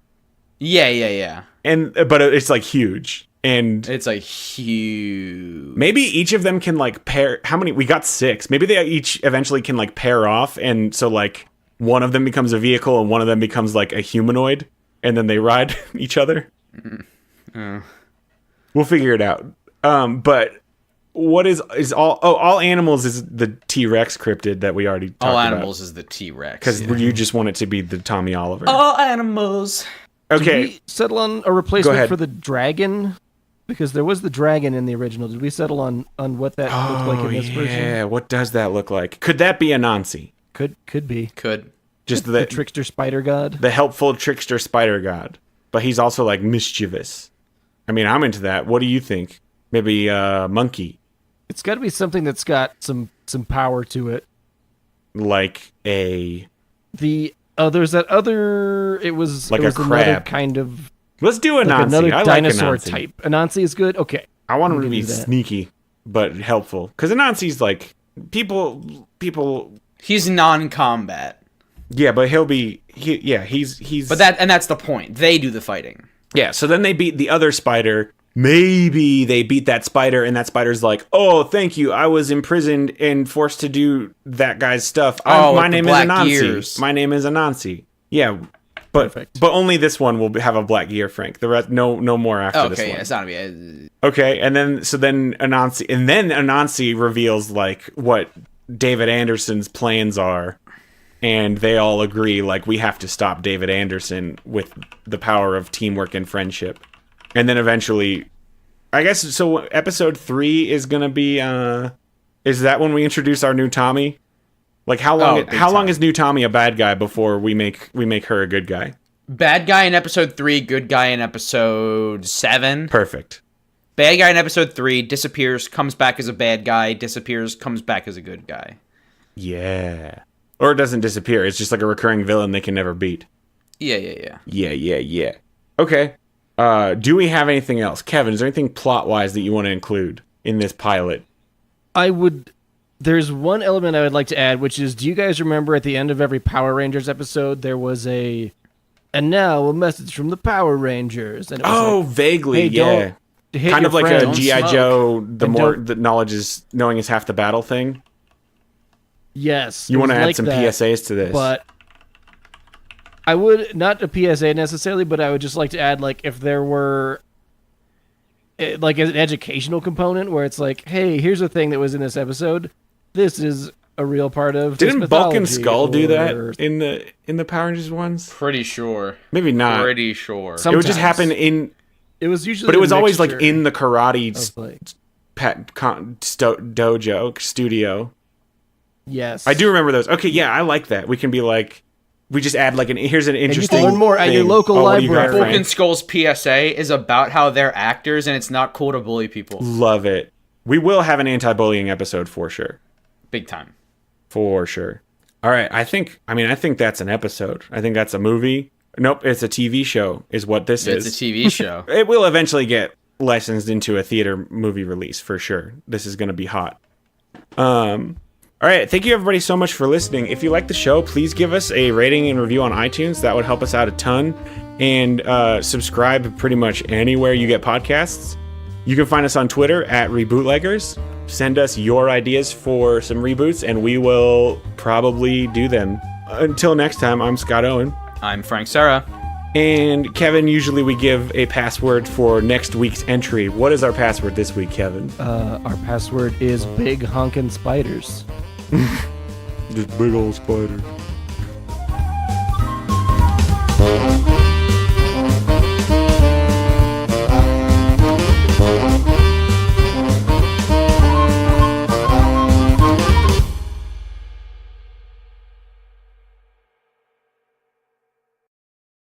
Yeah.
but it's like huge. And
It's like huge.
maybe each of them can like pair. How many? We got 6. Maybe they each eventually can like pair off, and so like one of them becomes a vehicle and one of them becomes like a humanoid, and then they ride each other. We'll figure it out. But what is all animals is the T-Rex cryptid that we already talked
All
about.
animals is the T-Rex.
Because you just want it to be the Tommy Oliver.
All animals.
Okay.
Did we settle on a replacement
ahead.
for the dragon? Because there was the dragon in the original. Did we settle on what that looked like in this version?
Yeah, what does that look like? Could that be Anansi?
Could be.
Could.
Just
The
the
trickster spider god.
the helpful trickster spider god. But he's also like mischievous. I mean, I'm into that. What do you think? Maybe monkey,
It's got to be something that's got some power to it.
like a
The Oh, there's that other. It was
Like
it was
a
another
crab.
kind of
Let's do
like
Anansi.
another
I like
dinosaur
Anansi.
type. Anansi is good. Okay,
I want him to
I'm
be
gonna do that.
sneaky but helpful because Anansi's like people.
He's non-combat.
Yeah, but he's.
But that's the point. They do the fighting.
Yeah, so then they beat the other spider. Maybe they beat that spider, and that spider's like, "Oh, thank you. I was imprisoned and forced to do that guy's stuff.
Oh,
My
with the
name is
black
Anansi.
gears.
My name is Anansi." Yeah, but
Perfect.
but only this one will have a black gear, Frank. The rest, no more after this
Okay,
one.
yeah, it's not me.
Okay, and then Anansi reveals like what David Anderson's plans are, and they all agree like we have to stop David Anderson with the power of teamwork and friendship. And then eventually, I guess so. Episode 3 is gonna be. Is that when we introduce our new Tommy? Like how long?
Oh, big
how long
time.
is new Tommy a bad guy before we make her a good guy?
Bad guy in episode 3, good guy in episode 7.
Perfect.
Bad guy in episode 3 disappears, comes back as a bad guy, disappears, comes back as a good guy.
Yeah. Or it doesn't disappear. It's just like a recurring villain they can never beat.
Yeah.
Yeah. Okay. Do we have anything else? Kevin, is there anything plot-wise that you want to include in this pilot?
I would. There's one element I would like to add, which is, do you guys remember at the end of every Power Rangers episode there was and now a message from the Power Rangers, and it was like,
Vaguely,
hey,
yeah.
don't hit
Kind
your
of like
friend,
a
don't
G.I.
smoke.
Joe, the
And
more
don't-
that knowing is half the battle thing.
Yes,
You
it
want to
was
add
like
some
that,
PSAs to this.
but I would not a PSA necessarily, but I would just like to add, like, if there were like an educational component where it's like, hey, here's a thing that was in this episode. This is a real part of this
Didn't Bulk and
mythology,
Skull do that
or
in the Power Rangers ones?
Pretty sure.
Maybe not.
Pretty sure.
Some-
It would just
sometimes.
happen in,
It was usually,
but it was
a
always like
mixture
in the karate
of, like,
dojo studio.
yes,
I do remember those. Okay, yeah, I like that. We can be like, we just add like here's an
you
interesting.
can learn more at your
thing.
local
What do you got,
library.
Bulk
Frank?
and Skull's PSA is about how they're actors and it's not cool to bully people.
Love it. We will have an anti-bullying episode for sure.
Big time.
For sure. All right, I think that's an episode. I think that's a movie. Nope, it's a TV show is what this
It's
is.
a TV show.
It will eventually get licensed into a theater movie release for sure. This is going to be hot. All right, thank you everybody so much for listening. If you like the show, please give us a rating and review on iTunes. That would help us out a ton. And subscribe pretty much anywhere you get podcasts. You can find us on Twitter at Rebootleggers. Send us your ideas for some reboots, and we will probably do them. Until next time, I'm Scott Owen.
I'm Frank Serra.
And Kevin, usually we give a password for next week's entry. What is our password this week, Kevin?
Our password is big honkin' spiders.
Just big old spider.